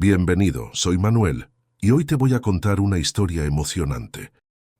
Bienvenido, soy Manuel, y hoy te voy a contar una historia emocionante.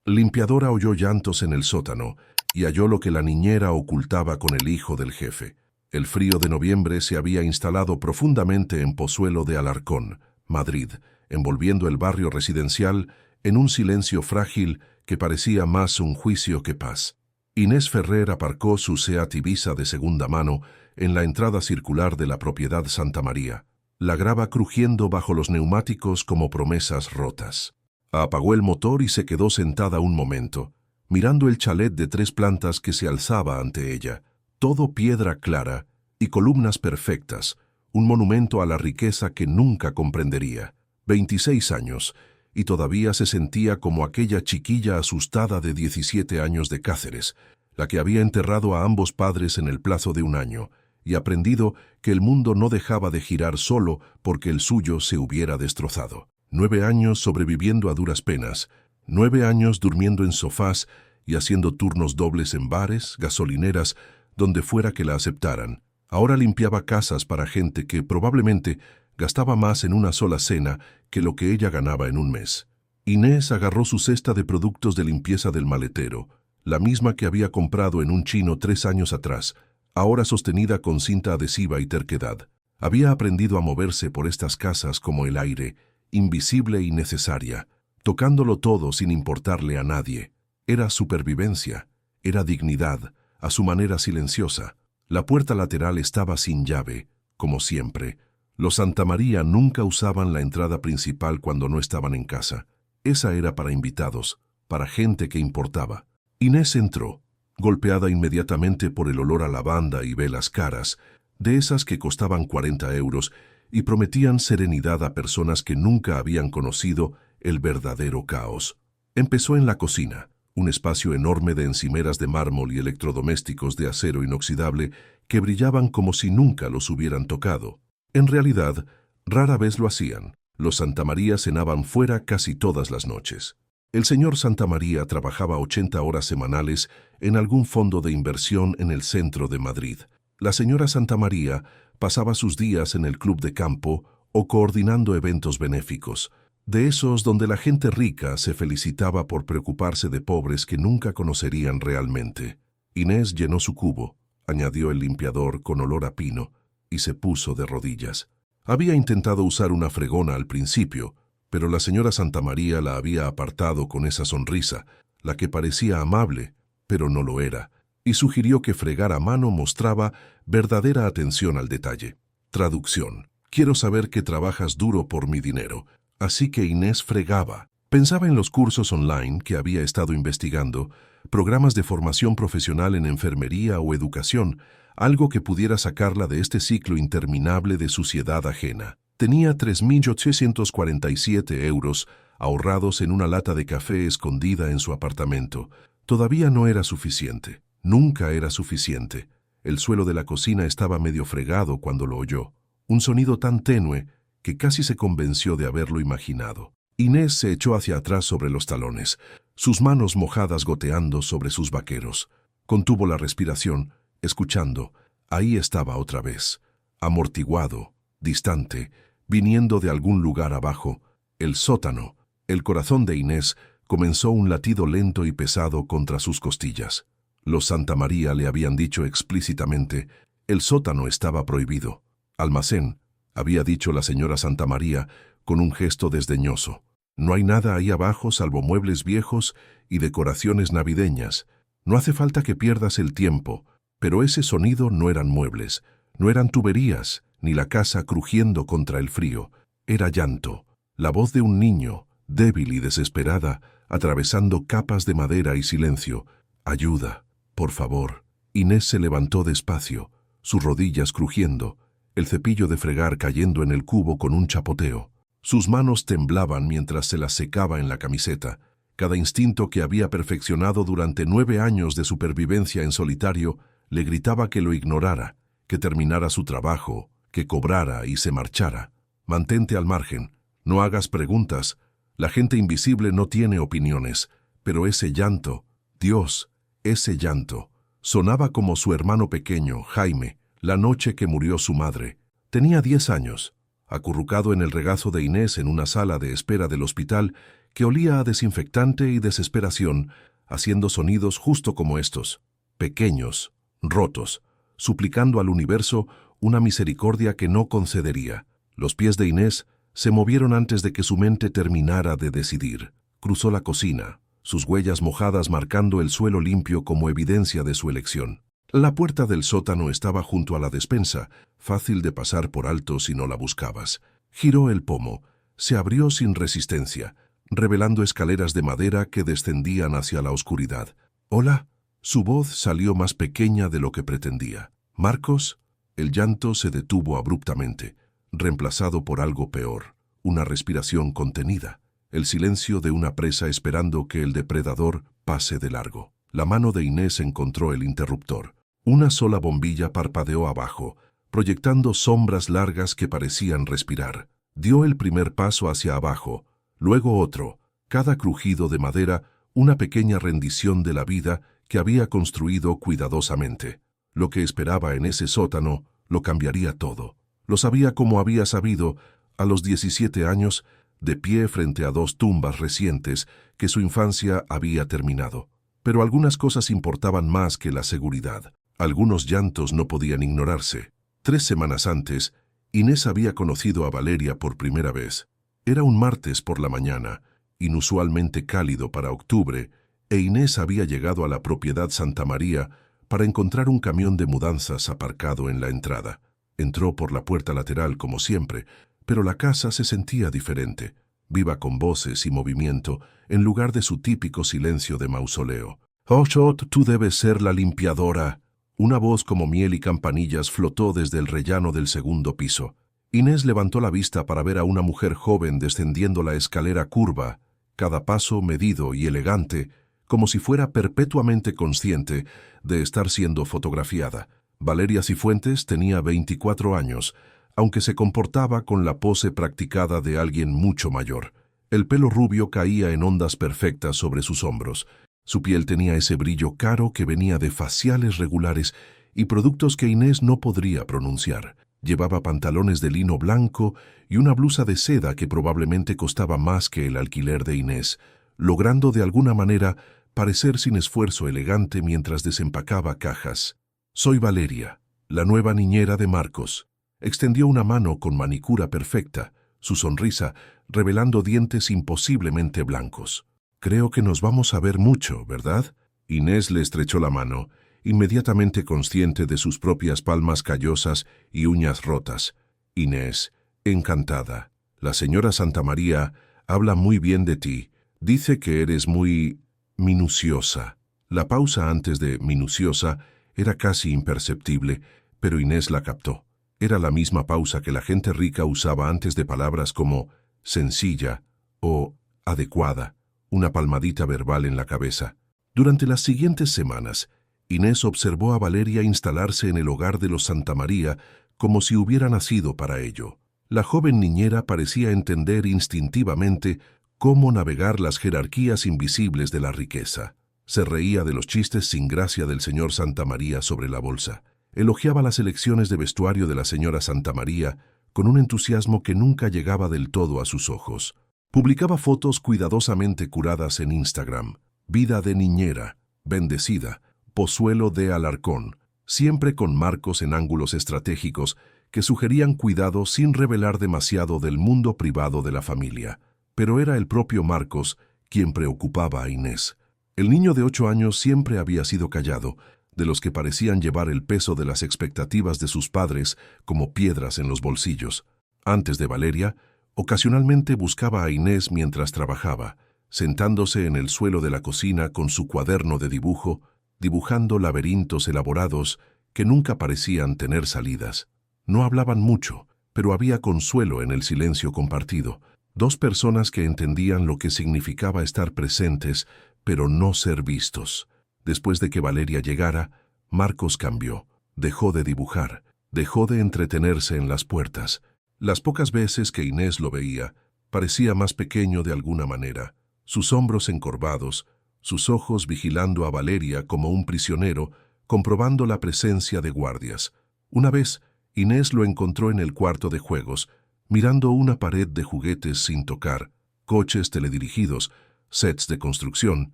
Limpiadora oyó llantos en el sótano y halló lo que la niñera ocultaba con el hijo del jefe. El frío de noviembre se había instalado profundamente en Pozuelo de Alarcón, Madrid, envolviendo el barrio residencial en un silencio frágil que parecía más un juicio que paz. Inés Ferrer aparcó su Seat Ibiza de segunda mano en la entrada circular de la propiedad Santa María. La grava crujiendo bajo los neumáticos como promesas rotas. Apagó el motor y se quedó sentada un momento, mirando el chalet de 3 plantas que se alzaba ante ella. Todo piedra clara y columnas perfectas, un monumento a la riqueza que nunca comprendería. 26 años, y todavía se sentía como aquella chiquilla asustada de 17 años de Cáceres, la que había enterrado a ambos padres en el plazo de un año, y aprendido que el mundo no dejaba de girar solo porque el suyo se hubiera destrozado. 9 años sobreviviendo a duras penas, 9 años durmiendo en sofás y haciendo turnos dobles en bares, gasolineras, donde fuera que la aceptaran. Ahora limpiaba casas para gente que probablemente gastaba más en una sola cena que lo que ella ganaba en un mes. Inés agarró su cesta de productos de limpieza del maletero, la misma que había comprado en un chino 3 años atrás, ahora sostenida con cinta adhesiva y terquedad. Había aprendido a moverse por estas casas como el aire, invisible y necesaria, tocándolo todo sin importarle a nadie. Era supervivencia, era dignidad, a su manera silenciosa. La puerta lateral estaba sin llave, como siempre. Los Santa María nunca usaban la entrada principal cuando no estaban en casa. Esa era para invitados, para gente que importaba. Inés entró, golpeada inmediatamente por el olor a lavanda y velas caras, de esas que costaban 40 euros y prometían serenidad a personas que nunca habían conocido el verdadero caos. Empezó en la cocina, un espacio enorme de encimeras de mármol y electrodomésticos de acero inoxidable que brillaban como si nunca los hubieran tocado. En realidad, rara vez lo hacían. Los Santa María cenaban fuera casi todas las noches. El señor Santa María trabajaba 80 horas semanales en algún fondo de inversión en el centro de Madrid. La señora Santa María pasaba sus días en el club de campo o coordinando eventos benéficos, de esos donde la gente rica se felicitaba por preocuparse de pobres que nunca conocerían realmente. Inés llenó su cubo, añadió el limpiador con olor a pino y se puso de rodillas. Había intentado usar una fregona al principio, pero la señora Santa María la había apartado con esa sonrisa, la que parecía amable, pero no lo era, y sugirió que fregar a mano mostraba verdadera atención al detalle. Traducción: quiero saber que trabajas duro por mi dinero. Así que Inés fregaba. Pensaba en los cursos online que había estado investigando, programas de formación profesional en enfermería o educación, algo que pudiera sacarla de este ciclo interminable de suciedad ajena. Tenía 3.847 euros ahorrados en una lata de café escondida en su apartamento. Todavía no era suficiente. Nunca era suficiente. El suelo de la cocina estaba medio fregado cuando lo oyó. Un sonido tan tenue que casi se convenció de haberlo imaginado. Inés se echó hacia atrás sobre los talones, sus manos mojadas goteando sobre sus vaqueros. Contuvo la respiración, escuchando. Ahí estaba otra vez, amortiguado, distante, viniendo de algún lugar abajo, el sótano. El corazón de Inés comenzó un latido lento y pesado contra sus costillas. Los Santa María le habían dicho explícitamente, el sótano estaba prohibido. Almacén, había dicho la señora Santa María con un gesto desdeñoso. No hay nada ahí abajo salvo muebles viejos y decoraciones navideñas. No hace falta que pierdas el tiempo. Pero ese sonido no eran muebles, no eran tuberías, ni la casa crujiendo contra el frío. Era llanto, la voz de un niño, débil y desesperada, atravesando capas de madera y silencio. Ayuda, por favor. Inés se levantó despacio, sus rodillas crujiendo, el cepillo de fregar cayendo en el cubo con un chapoteo. Sus manos temblaban mientras se las secaba en la camiseta. Cada instinto que había perfeccionado durante 9 años de supervivencia en solitario le gritaba que lo ignorara, que terminara su trabajo, que cobrara y se marchara. Mantente al margen, no hagas preguntas. La gente invisible no tiene opiniones, pero ese llanto, Dios, ese llanto, sonaba como su hermano pequeño, Jaime, la noche que murió su madre. Tenía 10 años. acurrucado en el regazo de Inés en una sala de espera del hospital que olía a desinfectante y desesperación, haciendo sonidos justo como estos, pequeños, rotos, suplicando al universo una misericordia que no concedería. Los pies de Inés se movieron antes de que su mente terminara de decidir. Cruzó la cocina, sus huellas mojadas marcando el suelo limpio como evidencia de su elección. La puerta del sótano estaba junto a la despensa, fácil de pasar por alto si no la buscabas. Giró el pomo, se abrió sin resistencia, revelando escaleras de madera que descendían hacia la oscuridad. «Hola». Su voz salió más pequeña de lo que pretendía. «¿Marcos?» El llanto se detuvo abruptamente, reemplazado por algo peor, una respiración contenida, el silencio de una presa esperando que el depredador pase de largo. La mano de Inés encontró el interruptor. Una sola bombilla parpadeó abajo, proyectando sombras largas que parecían respirar. Dio el primer paso hacia abajo, luego otro, cada crujido de madera una pequeña rendición de la vida que había construido cuidadosamente. Lo que esperaba en ese sótano lo cambiaría todo. Lo sabía como había sabido, a los 17 años, de pie frente a 2 tumbas recientes que su infancia había terminado. Pero algunas cosas importaban más que la seguridad. Algunos llantos no podían ignorarse. 3 semanas antes, Inés había conocido a Valeria por primera vez. Era un martes por la mañana, inusualmente cálido para octubre, e Inés había llegado a la propiedad Santa María para encontrar un camión de mudanzas aparcado en la entrada. Entró por la puerta lateral como siempre, pero la casa se sentía diferente, viva con voces y movimiento, en lugar de su típico silencio de mausoleo. «Oh, tú debes ser la limpiadora». Una voz como miel y campanillas flotó desde el rellano del segundo piso. Inés levantó la vista para ver a una mujer joven descendiendo la escalera curva, cada paso medido y elegante, como si fuera perpetuamente consciente de estar siendo fotografiada. Valeria Cifuentes tenía 24 años, aunque se comportaba con la pose practicada de alguien mucho mayor. El pelo rubio caía en ondas perfectas sobre sus hombros. Su piel tenía ese brillo caro que venía de faciales regulares y productos que Inés no podría pronunciar. Llevaba pantalones de lino blanco y una blusa de seda que probablemente costaba más que el alquiler de Inés, logrando de alguna manera parecer sin esfuerzo elegante mientras desempacaba cajas. «Soy Valeria, la nueva niñera de Marcos». Extendió una mano con manicura perfecta, su sonrisa revelando dientes imposiblemente blancos. «Creo que nos vamos a ver mucho, ¿verdad?» Inés le estrechó la mano, inmediatamente consciente de sus propias palmas callosas y uñas rotas. «Inés, encantada. La señora Santa María habla muy bien de ti. Dice que eres muy minuciosa». La pausa antes de minuciosa era casi imperceptible, pero Inés la captó. Era la misma pausa que la gente rica usaba antes de palabras como sencilla o adecuada, una palmadita verbal en la cabeza. Durante las siguientes semanas, Inés observó a Valeria instalarse en el hogar de los Santa María como si hubiera nacido para ello. La joven niñera parecía entender instintivamente cómo navegar las jerarquías invisibles de la riqueza. Se reía de los chistes sin gracia del señor Santa María sobre la bolsa. Elogiaba las elecciones de vestuario de la señora Santa María con un entusiasmo que nunca llegaba del todo a sus ojos. Publicaba fotos cuidadosamente curadas en Instagram. Vida de niñera, bendecida, Pozuelo de Alarcón, siempre con marcos en ángulos estratégicos que sugerían cuidado sin revelar demasiado del mundo privado de la familia. Pero era el propio Marcos quien preocupaba a Inés. El niño de 8 años siempre había sido callado, de los que parecían llevar el peso de las expectativas de sus padres como piedras en los bolsillos. Antes de Valeria, ocasionalmente buscaba a Inés mientras trabajaba, sentándose en el suelo de la cocina con su cuaderno de dibujo, dibujando laberintos elaborados que nunca parecían tener salidas. No hablaban mucho, pero había consuelo en el silencio compartido. 2 personas que entendían lo que significaba estar presentes, pero no ser vistos. Después de que Valeria llegara, Marcos cambió. Dejó de dibujar, dejó de entretenerse en las puertas. Las pocas veces que Inés lo veía, parecía más pequeño de alguna manera, sus hombros encorvados, sus ojos vigilando a Valeria como un prisionero, comprobando la presencia de guardias. Una vez, Inés lo encontró en el cuarto de juegos, mirando una pared de juguetes sin tocar, coches teledirigidos, sets de construcción,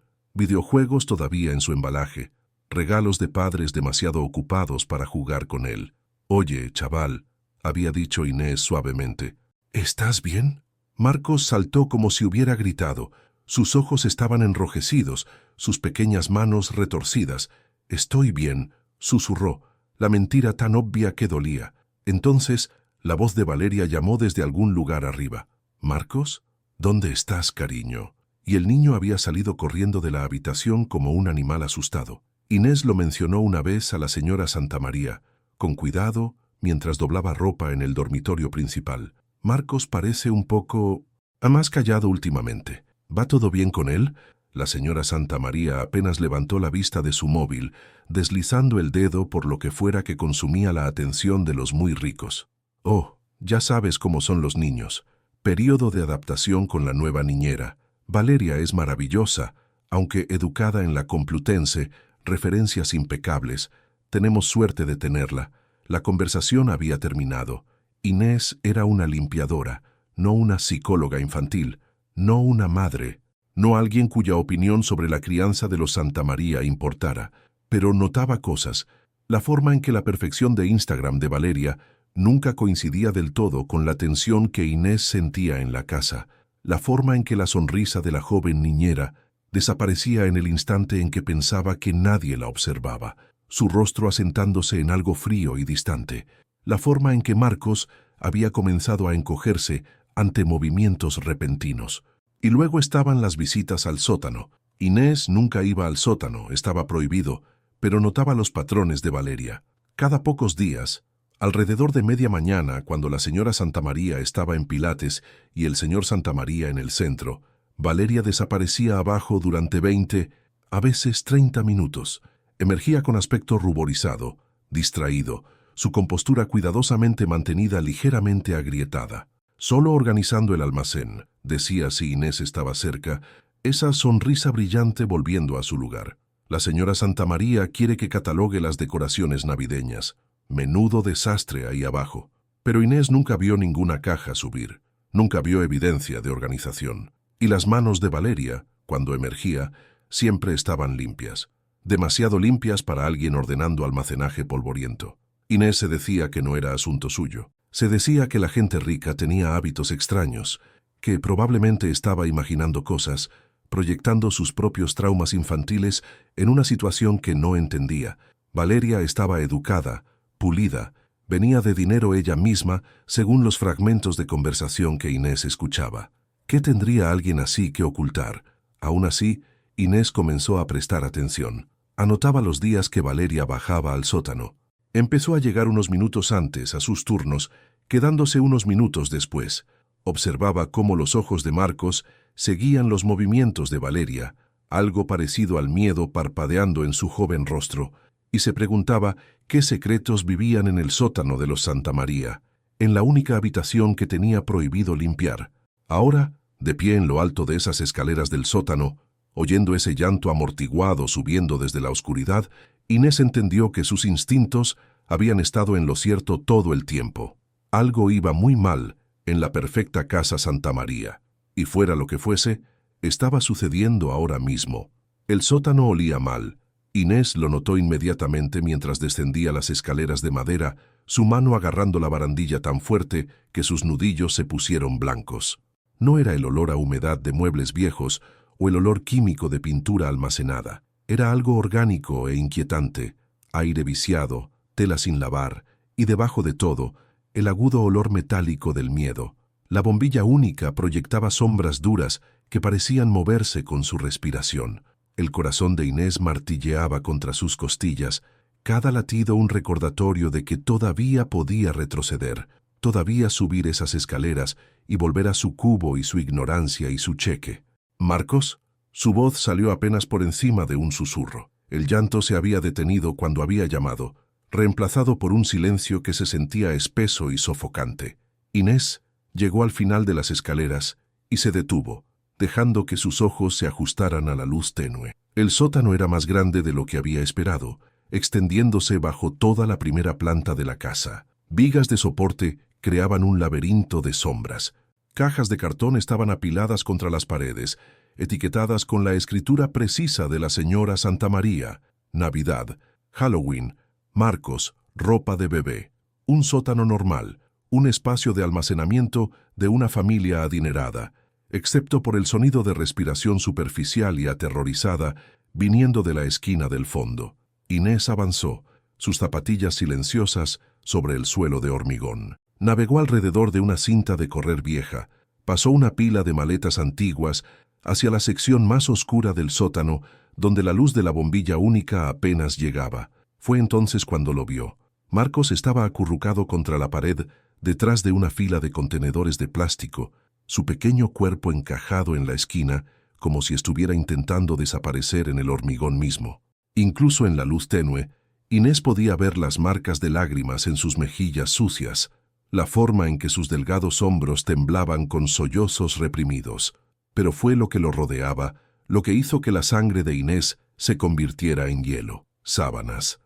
videojuegos todavía en su embalaje, regalos de padres demasiado ocupados para jugar con él. «Oye, chaval», había dicho Inés suavemente. «¿Estás bien?» Marcos saltó como si hubiera gritado. Sus ojos estaban enrojecidos, sus pequeñas manos retorcidas. «Estoy bien», susurró, la mentira tan obvia que dolía. Entonces, la voz de Valeria llamó desde algún lugar arriba. «¿Marcos? ¿Dónde estás, cariño?» Y el niño había salido corriendo de la habitación como un animal asustado. Inés lo mencionó una vez a la señora Santamaría, con cuidado, mientras doblaba ropa en el dormitorio principal. «Marcos parece un poco... más callado últimamente. ¿Va todo bien con él?» La señora Santamaría apenas levantó la vista de su móvil, deslizando el dedo por lo que fuera que consumía la atención de los muy ricos. «Oh, ya sabes cómo son los niños. Período de adaptación con la nueva niñera. Valeria es maravillosa, aunque educada en la Complutense, referencias impecables. Tenemos suerte de tenerla». La conversación había terminado. Inés era una limpiadora, no una psicóloga infantil, no una madre, no alguien cuya opinión sobre la crianza de los Santamaría importara, pero notaba cosas. La forma en que la perfección de Instagram de Valeria nunca coincidía del todo con la tensión que Inés sentía en la casa, la forma en que la sonrisa de la joven niñera desaparecía en el instante en que pensaba que nadie la observaba, su rostro asentándose en algo frío y distante, la forma en que Marcos había comenzado a encogerse ante movimientos repentinos. Y luego estaban las visitas al sótano. Inés nunca iba al sótano, estaba prohibido, pero notaba los patrones de Valeria. Cada pocos días, alrededor de media mañana, cuando la señora Santamaría estaba en Pilates y el señor Santamaría en el centro, Valeria desaparecía abajo durante 20, a veces 30 minutos. Emergía con aspecto ruborizado, distraído, su compostura cuidadosamente mantenida ligeramente agrietada. «Solo organizando el almacén», decía si Inés estaba cerca, esa sonrisa brillante volviendo a su lugar. «La señora Santamaría quiere que catalogue las decoraciones navideñas. Menudo desastre ahí abajo». Pero Inés nunca vio ninguna caja subir, nunca vio evidencia de organización. Y las manos de Valeria, cuando emergía, siempre estaban limpias. Demasiado limpias para alguien ordenando almacenaje polvoriento. Inés se decía que no era asunto suyo. Se decía que la gente rica tenía hábitos extraños, que probablemente estaba imaginando cosas, proyectando sus propios traumas infantiles en una situación que no entendía. Valeria estaba educada, pulida, venía de dinero ella misma, según los fragmentos de conversación que Inés escuchaba. ¿Qué tendría alguien así que ocultar? Aún así, Inés comenzó a prestar atención. Anotaba los días que Valeria bajaba al sótano. Empezó a llegar unos minutos antes a sus turnos, quedándose unos minutos después. Observaba cómo los ojos de Marcos seguían los movimientos de Valeria, algo parecido al miedo parpadeando en su joven rostro, y se preguntaba qué secretos vivían en el sótano de los Santamaría, en la única habitación que tenía prohibido limpiar. Ahora, de pie en lo alto de esas escaleras del sótano, oyendo ese llanto amortiguado subiendo desde la oscuridad, Inés entendió que sus instintos habían estado en lo cierto todo el tiempo. Algo iba muy mal en la perfecta casa Santamaría, y fuera lo que fuese, estaba sucediendo ahora mismo. El sótano olía mal. Inés lo notó inmediatamente mientras descendía las escaleras de madera, su mano agarrando la barandilla tan fuerte que sus nudillos se pusieron blancos. No era el olor a humedad de muebles viejos o el olor químico de pintura almacenada. Era algo orgánico e inquietante, aire viciado, tela sin lavar, y debajo de todo, el agudo olor metálico del miedo. La bombilla única proyectaba sombras duras que parecían moverse con su respiración. El corazón de Inés martilleaba contra sus costillas, cada latido un recordatorio de que todavía podía retroceder, todavía subir esas escaleras y volver a su cubo y su ignorancia y su cheque. «¿Marcos?» Su voz salió apenas por encima de un susurro. El llanto se había detenido cuando había llamado, reemplazado por un silencio que se sentía espeso y sofocante. Inés llegó al final de las escaleras y se detuvo, dejando que sus ojos se ajustaran a la luz tenue. El sótano era más grande de lo que había esperado, extendiéndose bajo toda la primera planta de la casa. Vigas de soporte creaban un laberinto de sombras. Cajas de cartón estaban apiladas contra las paredes, etiquetadas con la escritura precisa de la señora Santa María: Navidad, Halloween, Marcos, ropa de bebé. Un sótano normal, un espacio de almacenamiento de una familia adinerada, excepto por el sonido de respiración superficial y aterrorizada viniendo de la esquina del fondo. Inés avanzó, sus zapatillas silenciosas sobre el suelo de hormigón. Navegó alrededor de una cinta de correr vieja, pasó una pila de maletas antiguas hacia la sección más oscura del sótano, donde la luz de la bombilla única apenas llegaba. Fue entonces cuando lo vio. Marcos estaba acurrucado contra la pared, detrás de una fila de contenedores de plástico, su pequeño cuerpo encajado en la esquina, como si estuviera intentando desaparecer en el hormigón mismo. Incluso en la luz tenue, Inés podía ver las marcas de lágrimas en sus mejillas sucias, la forma en que sus delgados hombros temblaban con sollozos reprimidos. Pero fue lo que lo rodeaba, lo que hizo que la sangre de Inés se convirtiera en hielo. Sábanas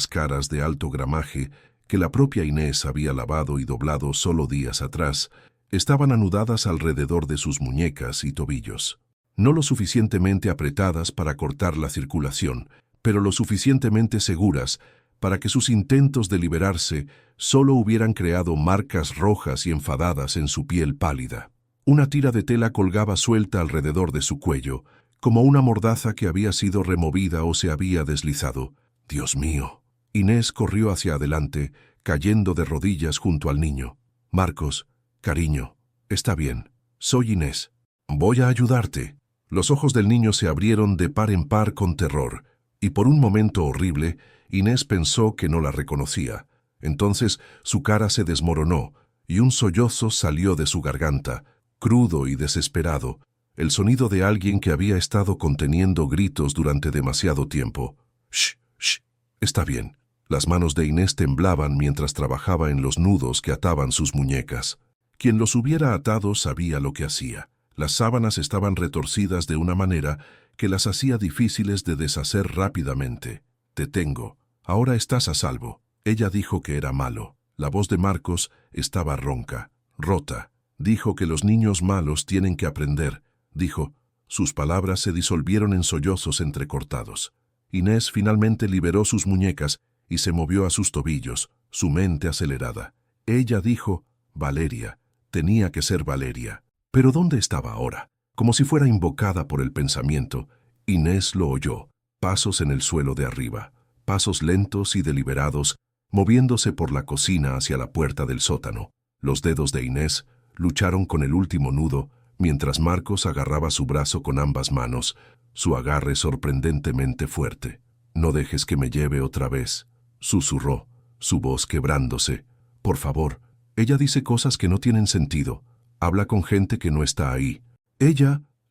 caras de alto gramaje, que la propia Inés había lavado y doblado solo días atrás, estaban anudadas alrededor de sus muñecas y tobillos. No lo suficientemente apretadas para cortar la circulación, pero lo suficientemente seguras para que sus intentos de liberarse solo hubieran creado marcas rojas y enfadadas en su piel pálida. Una tira de tela colgaba suelta alrededor de su cuello, como una mordaza que había sido removida o se había deslizado. ¡Dios mío! Inés corrió hacia adelante, cayendo de rodillas junto al niño. Marcos, cariño, está bien. Soy Inés. Voy a ayudarte. Los ojos del niño se abrieron de par en par con terror, y por un momento horrible, Inés pensó que no la reconocía. Entonces su cara se desmoronó, y un sollozo salió de su garganta, crudo y desesperado, el sonido de alguien que había estado conteniendo gritos durante demasiado tiempo. ¡Shh! ¡Shh! Está bien. Las manos de Inés temblaban mientras trabajaba en los nudos que ataban sus muñecas. Quien los hubiera atado sabía lo que hacía. Las sábanas estaban retorcidas de una manera que las hacía difíciles de deshacer rápidamente. Te tengo. Ahora estás a salvo. Ella dijo que era malo. La voz de Marcos estaba ronca, rota. Dijo que los niños malos tienen que aprender. Dijo. Sus palabras se disolvieron en sollozos entrecortados. Inés finalmente liberó sus muñecas y se movió a sus tobillos, su mente acelerada. Ella dijo, Valeria. Tenía que ser Valeria. Pero ¿dónde estaba ahora? Como si fuera invocada por el pensamiento, Inés lo oyó. Pasos en el suelo de arriba, pasos lentos y deliberados, moviéndose por la cocina hacia la puerta del sótano. Los dedos de Inés lucharon con el último nudo, mientras Marcos agarraba su brazo con ambas manos, su agarre sorprendentemente fuerte. «No dejes que me lleve otra vez», susurró, su voz quebrándose. «Por favor, ella dice cosas que no tienen sentido. Habla con gente que no está ahí».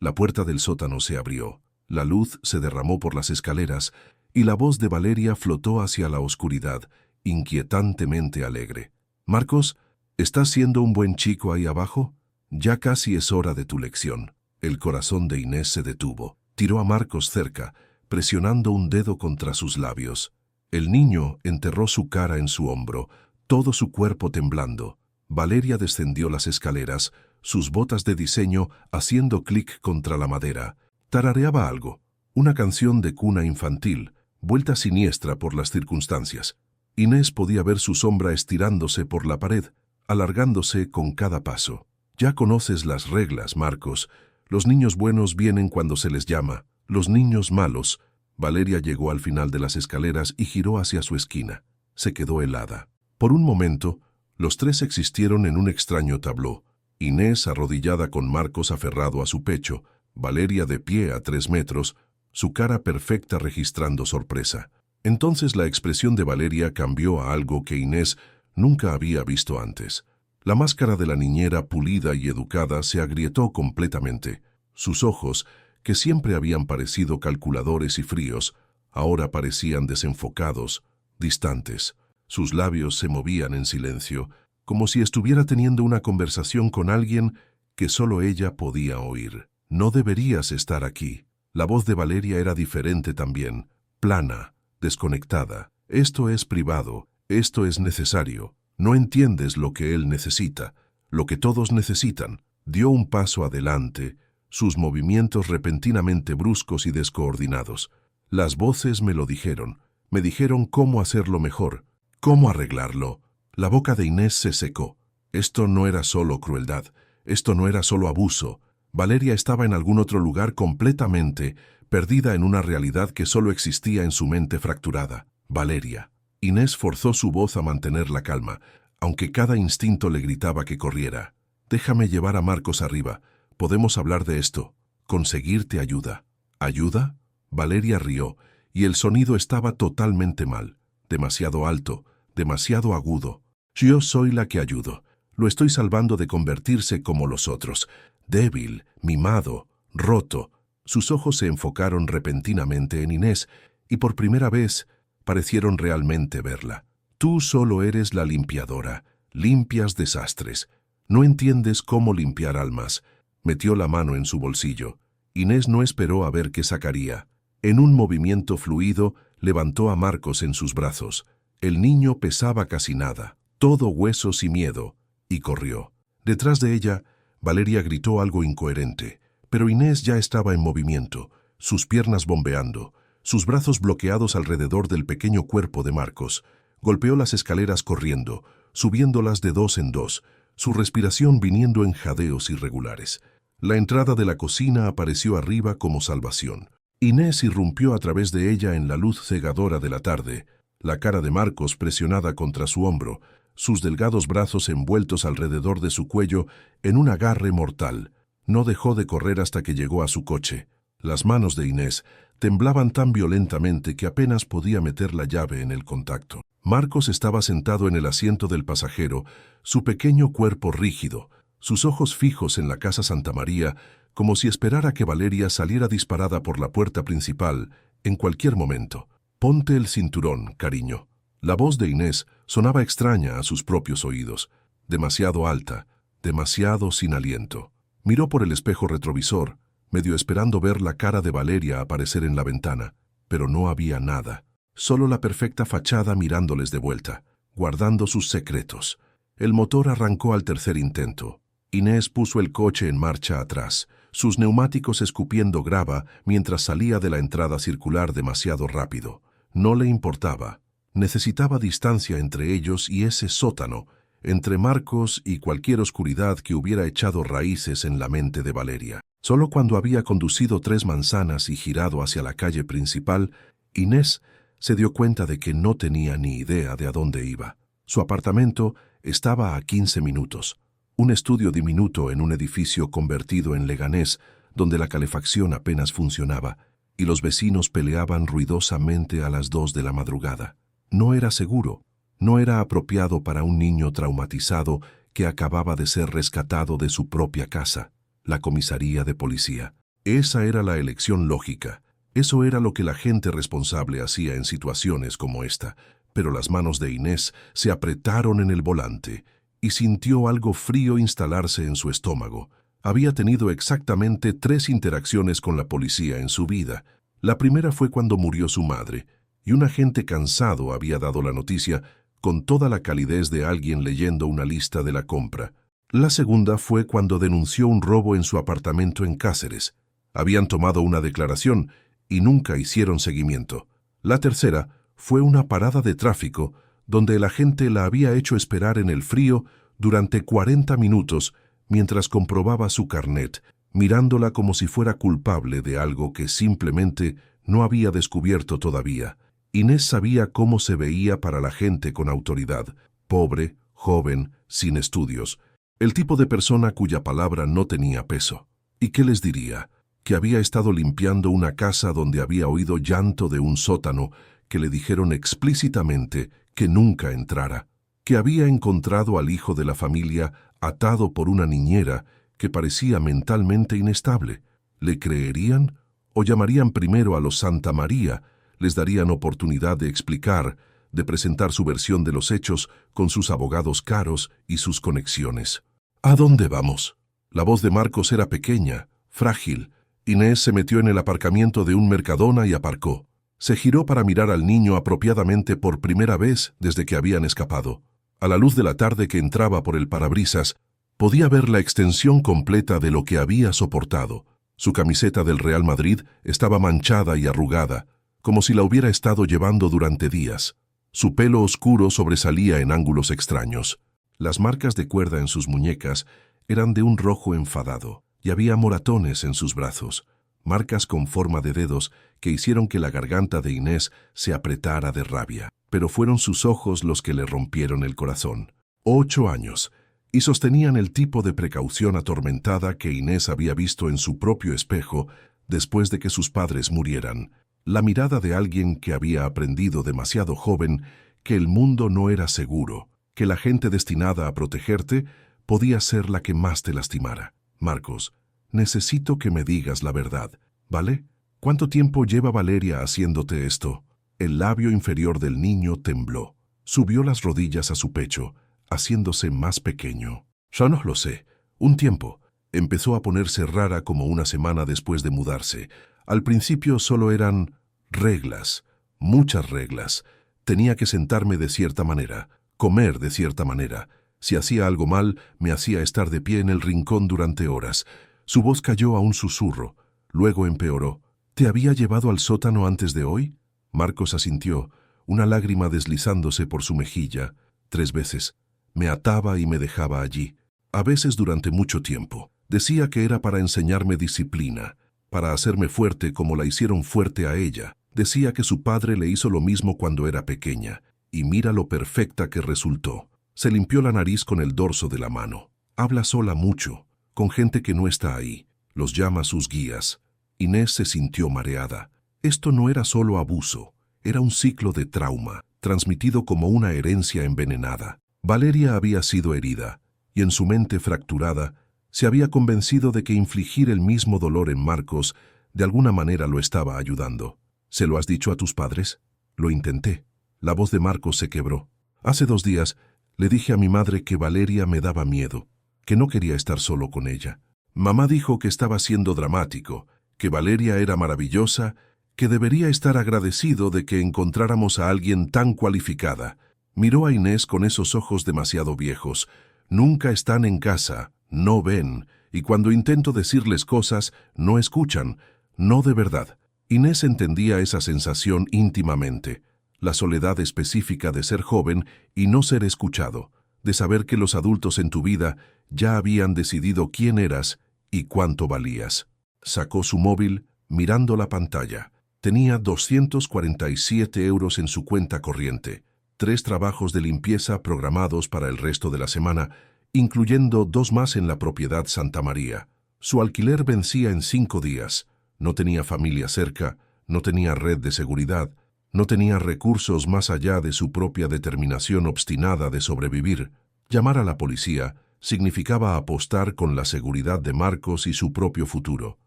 La puerta del sótano se abrió. La luz se derramó por las escaleras y la voz de Valeria flotó hacia la oscuridad, inquietantemente alegre. «Marcos, ¿estás siendo un buen chico ahí abajo? Ya casi es hora de tu lección». El corazón de Inés se detuvo. Tiró a Marcos cerca, presionando un dedo contra sus labios. El niño enterró su cara en su hombro, todo su cuerpo temblando. Valeria descendió las escaleras, sus botas de diseño haciendo clic contra la madera. Tarareaba algo, una canción de cuna infantil, vuelta siniestra por las circunstancias. Inés podía ver su sombra estirándose por la pared, alargándose con cada paso. «Ya conoces las reglas, Marcos. Los niños buenos vienen cuando se les llama, los niños malos». Valeria llegó al final de las escaleras y giró hacia su esquina. Se quedó helada. Por un momento, los tres existieron en un extraño tabló. Inés arrodillada con Marcos aferrado a su pecho, Valeria de pie a 3 metros, su cara perfecta registrando sorpresa. Entonces la expresión de Valeria cambió a algo que Inés nunca había visto antes. La máscara de la niñera pulida y educada se agrietó completamente. Sus ojos, que siempre habían parecido calculadores y fríos, ahora parecían desenfocados, distantes. Sus labios se movían en silencio, como si estuviera teniendo una conversación con alguien que solo ella podía oír. «No deberías estar aquí». La voz de Valeria era diferente también, plana, desconectada. «Esto es privado, esto es necesario». No entiendes lo que él necesita, lo que todos necesitan. Dio un paso adelante, sus movimientos repentinamente bruscos y descoordinados. Las voces me lo dijeron. Me dijeron cómo hacerlo mejor, cómo arreglarlo. La boca de Inés se secó. Esto no era solo crueldad, esto no era solo abuso. Valeria estaba en algún otro lugar completamente perdida en una realidad que solo existía en su mente fracturada. Valeria. Inés forzó su voz a mantener la calma, aunque cada instinto le gritaba que corriera. Déjame llevar a Marcos arriba. Podemos hablar de esto. Conseguirte ayuda. ¿Ayuda? Valeria rió, y el sonido estaba totalmente mal. Demasiado alto, demasiado agudo. Yo soy la que ayudo. Lo estoy salvando de convertirse como los otros. Débil, mimado, roto. Sus ojos se enfocaron repentinamente en Inés, y por primera vez parecieron realmente verla. Tú solo eres la limpiadora. Limpias desastres. No entiendes cómo limpiar almas. Metió la mano en su bolsillo. Inés no esperó a ver qué sacaría. En un movimiento fluido, levantó a Marcos en sus brazos. El niño pesaba casi nada, todo huesos y miedo, y corrió. Detrás de ella, Valeria gritó algo incoherente, pero Inés ya estaba en movimiento, sus piernas bombeando, sus brazos bloqueados alrededor del pequeño cuerpo de Marcos. Golpeó las escaleras corriendo, subiéndolas de dos en dos, su respiración viniendo en jadeos irregulares. La entrada de la cocina apareció arriba como salvación. Inés irrumpió a través de ella en la luz cegadora de la tarde, la cara de Marcos presionada contra su hombro, sus delgados brazos envueltos alrededor de su cuello en un agarre mortal. No dejó de correr hasta que llegó a su coche. Las manos de Inés temblaban tan violentamente que apenas podía meter la llave en el contacto. Marcos estaba sentado en el asiento del pasajero, su pequeño cuerpo rígido, sus ojos fijos en la casa Santa María, como si esperara que Valeria saliera disparada por la puerta principal en cualquier momento. Ponte el cinturón, cariño. La voz de Inés sonaba extraña a sus propios oídos, demasiado alta, demasiado sin aliento. Miró por el espejo retrovisor, medio esperando ver la cara de Valeria aparecer en la ventana, pero no había nada, solo la perfecta fachada mirándoles de vuelta, guardando sus secretos. El motor arrancó al tercer intento. Inés puso el coche en marcha atrás, sus neumáticos escupiendo grava mientras salía de la entrada circular demasiado rápido. No le importaba. Necesitaba distancia entre ellos y ese sótano, entre Marcos y cualquier oscuridad que hubiera echado raíces en la mente de Valeria. Solo cuando había conducido 3 manzanas y girado hacia la calle principal, Inés se dio cuenta de que no tenía ni idea de a dónde iba. Su apartamento estaba a 15 minutos. Un estudio diminuto en un edificio convertido en Leganés, donde la calefacción apenas funcionaba, y los vecinos peleaban ruidosamente a las 2 de la madrugada. No era seguro, no era apropiado para un niño traumatizado que acababa de ser rescatado de su propia casa, la comisaría de policía. Esa era la elección lógica, eso era lo que la gente responsable hacía en situaciones como esta, pero las manos de Inés se apretaron en el volante, y sintió algo frío instalarse en su estómago. Había tenido exactamente 3 interacciones con la policía en su vida. La primera fue cuando murió su madre, y un agente cansado había dado la noticia con toda la calidez de alguien leyendo una lista de la compra. La segunda fue cuando denunció un robo en su apartamento en Cáceres. Habían tomado una declaración y nunca hicieron seguimiento. La tercera fue una parada de tráfico donde el agente la había hecho esperar en el frío durante 40 minutos mientras comprobaba su carnet, mirándola como si fuera culpable de algo que simplemente no había descubierto todavía. Inés sabía cómo se veía para la gente con autoridad, pobre, joven, sin estudios, el tipo de persona cuya palabra no tenía peso. ¿Y qué les diría? Que había estado limpiando una casa donde había oído llanto de un sótano que le dijeron explícitamente que nunca entrara, que había encontrado al hijo de la familia atado por una niñera que parecía mentalmente inestable. ¿Le creerían? ¿O llamarían primero a los Santa María? Les darían oportunidad de explicar, de presentar su versión de los hechos con sus abogados caros y sus conexiones. ¿A dónde vamos? La voz de Marcos era pequeña, frágil. Inés se metió en el aparcamiento de un Mercadona y aparcó. Se giró para mirar al niño apropiadamente por primera vez desde que habían escapado. A la luz de la tarde que entraba por el parabrisas, podía ver la extensión completa de lo que había soportado. Su camiseta del Real Madrid estaba manchada y arrugada, como si la hubiera estado llevando durante días. Su pelo oscuro sobresalía en ángulos extraños. Las marcas de cuerda en sus muñecas eran de un rojo enfadado, y había moratones en sus brazos, marcas con forma de dedos que hicieron que la garganta de Inés se apretara de rabia. Pero fueron sus ojos los que le rompieron el corazón. 8 años, y sostenían el tipo de precaución atormentada que Inés había visto en su propio espejo después de que sus padres murieran. La mirada de alguien que había aprendido demasiado joven que el mundo no era seguro, que la gente destinada a protegerte podía ser la que más te lastimara. Marcos, necesito que me digas la verdad, ¿vale? ¿Cuánto tiempo lleva Valeria haciéndote esto? El labio inferior del niño tembló. Subió las rodillas a su pecho, haciéndose más pequeño. Ya no lo sé. Un tiempo. Empezó a ponerse rara como una semana después de mudarse. Al principio solo eran reglas, muchas reglas. Tenía que sentarme de cierta manera, comer de cierta manera. Si hacía algo mal, me hacía estar de pie en el rincón durante horas. Su voz cayó a un susurro. Luego empeoró. ¿Te había llevado al sótano antes de hoy? Marcos asintió, una lágrima deslizándose por su mejilla. 3 veces. Me ataba y me dejaba allí. A veces durante mucho tiempo. Decía que era para enseñarme disciplina, para hacerme fuerte como la hicieron fuerte a ella. Decía que su padre le hizo lo mismo cuando era pequeña. Y mira lo perfecta que resultó. Se limpió la nariz con el dorso de la mano. Habla sola mucho, con gente que no está ahí. Los llama sus guías. Inés se sintió mareada. Esto no era solo abuso, era un ciclo de trauma, transmitido como una herencia envenenada. Valeria había sido herida, y en su mente fracturada, se había convencido de que infligir el mismo dolor en Marcos de alguna manera lo estaba ayudando. ¿Se lo has dicho a tus padres? Lo intenté. La voz de Marcos se quebró. Hace 2 días le dije a mi madre que Valeria me daba miedo, que no quería estar solo con ella. Mamá dijo que estaba siendo dramático, que Valeria era maravillosa, que debería estar agradecido de que encontráramos a alguien tan cualificada. Miró a Inés con esos ojos demasiado viejos. Nunca están en casa, no ven, y cuando intento decirles cosas, no escuchan, no de verdad. Inés entendía esa sensación íntimamente, la soledad específica de ser joven y no ser escuchado, de saber que los adultos en tu vida ya habían decidido quién eras y cuánto valías. Sacó su móvil, mirando la pantalla. Tenía 247 euros en su cuenta corriente, 3 trabajos de limpieza programados para el resto de la semana, incluyendo 2 más en la propiedad Santa María. Su alquiler vencía en 5 días. No tenía familia cerca, no tenía red de seguridad, no tenía recursos más allá de su propia determinación obstinada de sobrevivir. Llamar a la policía significaba apostar con la seguridad de Marcos y su propio futuro.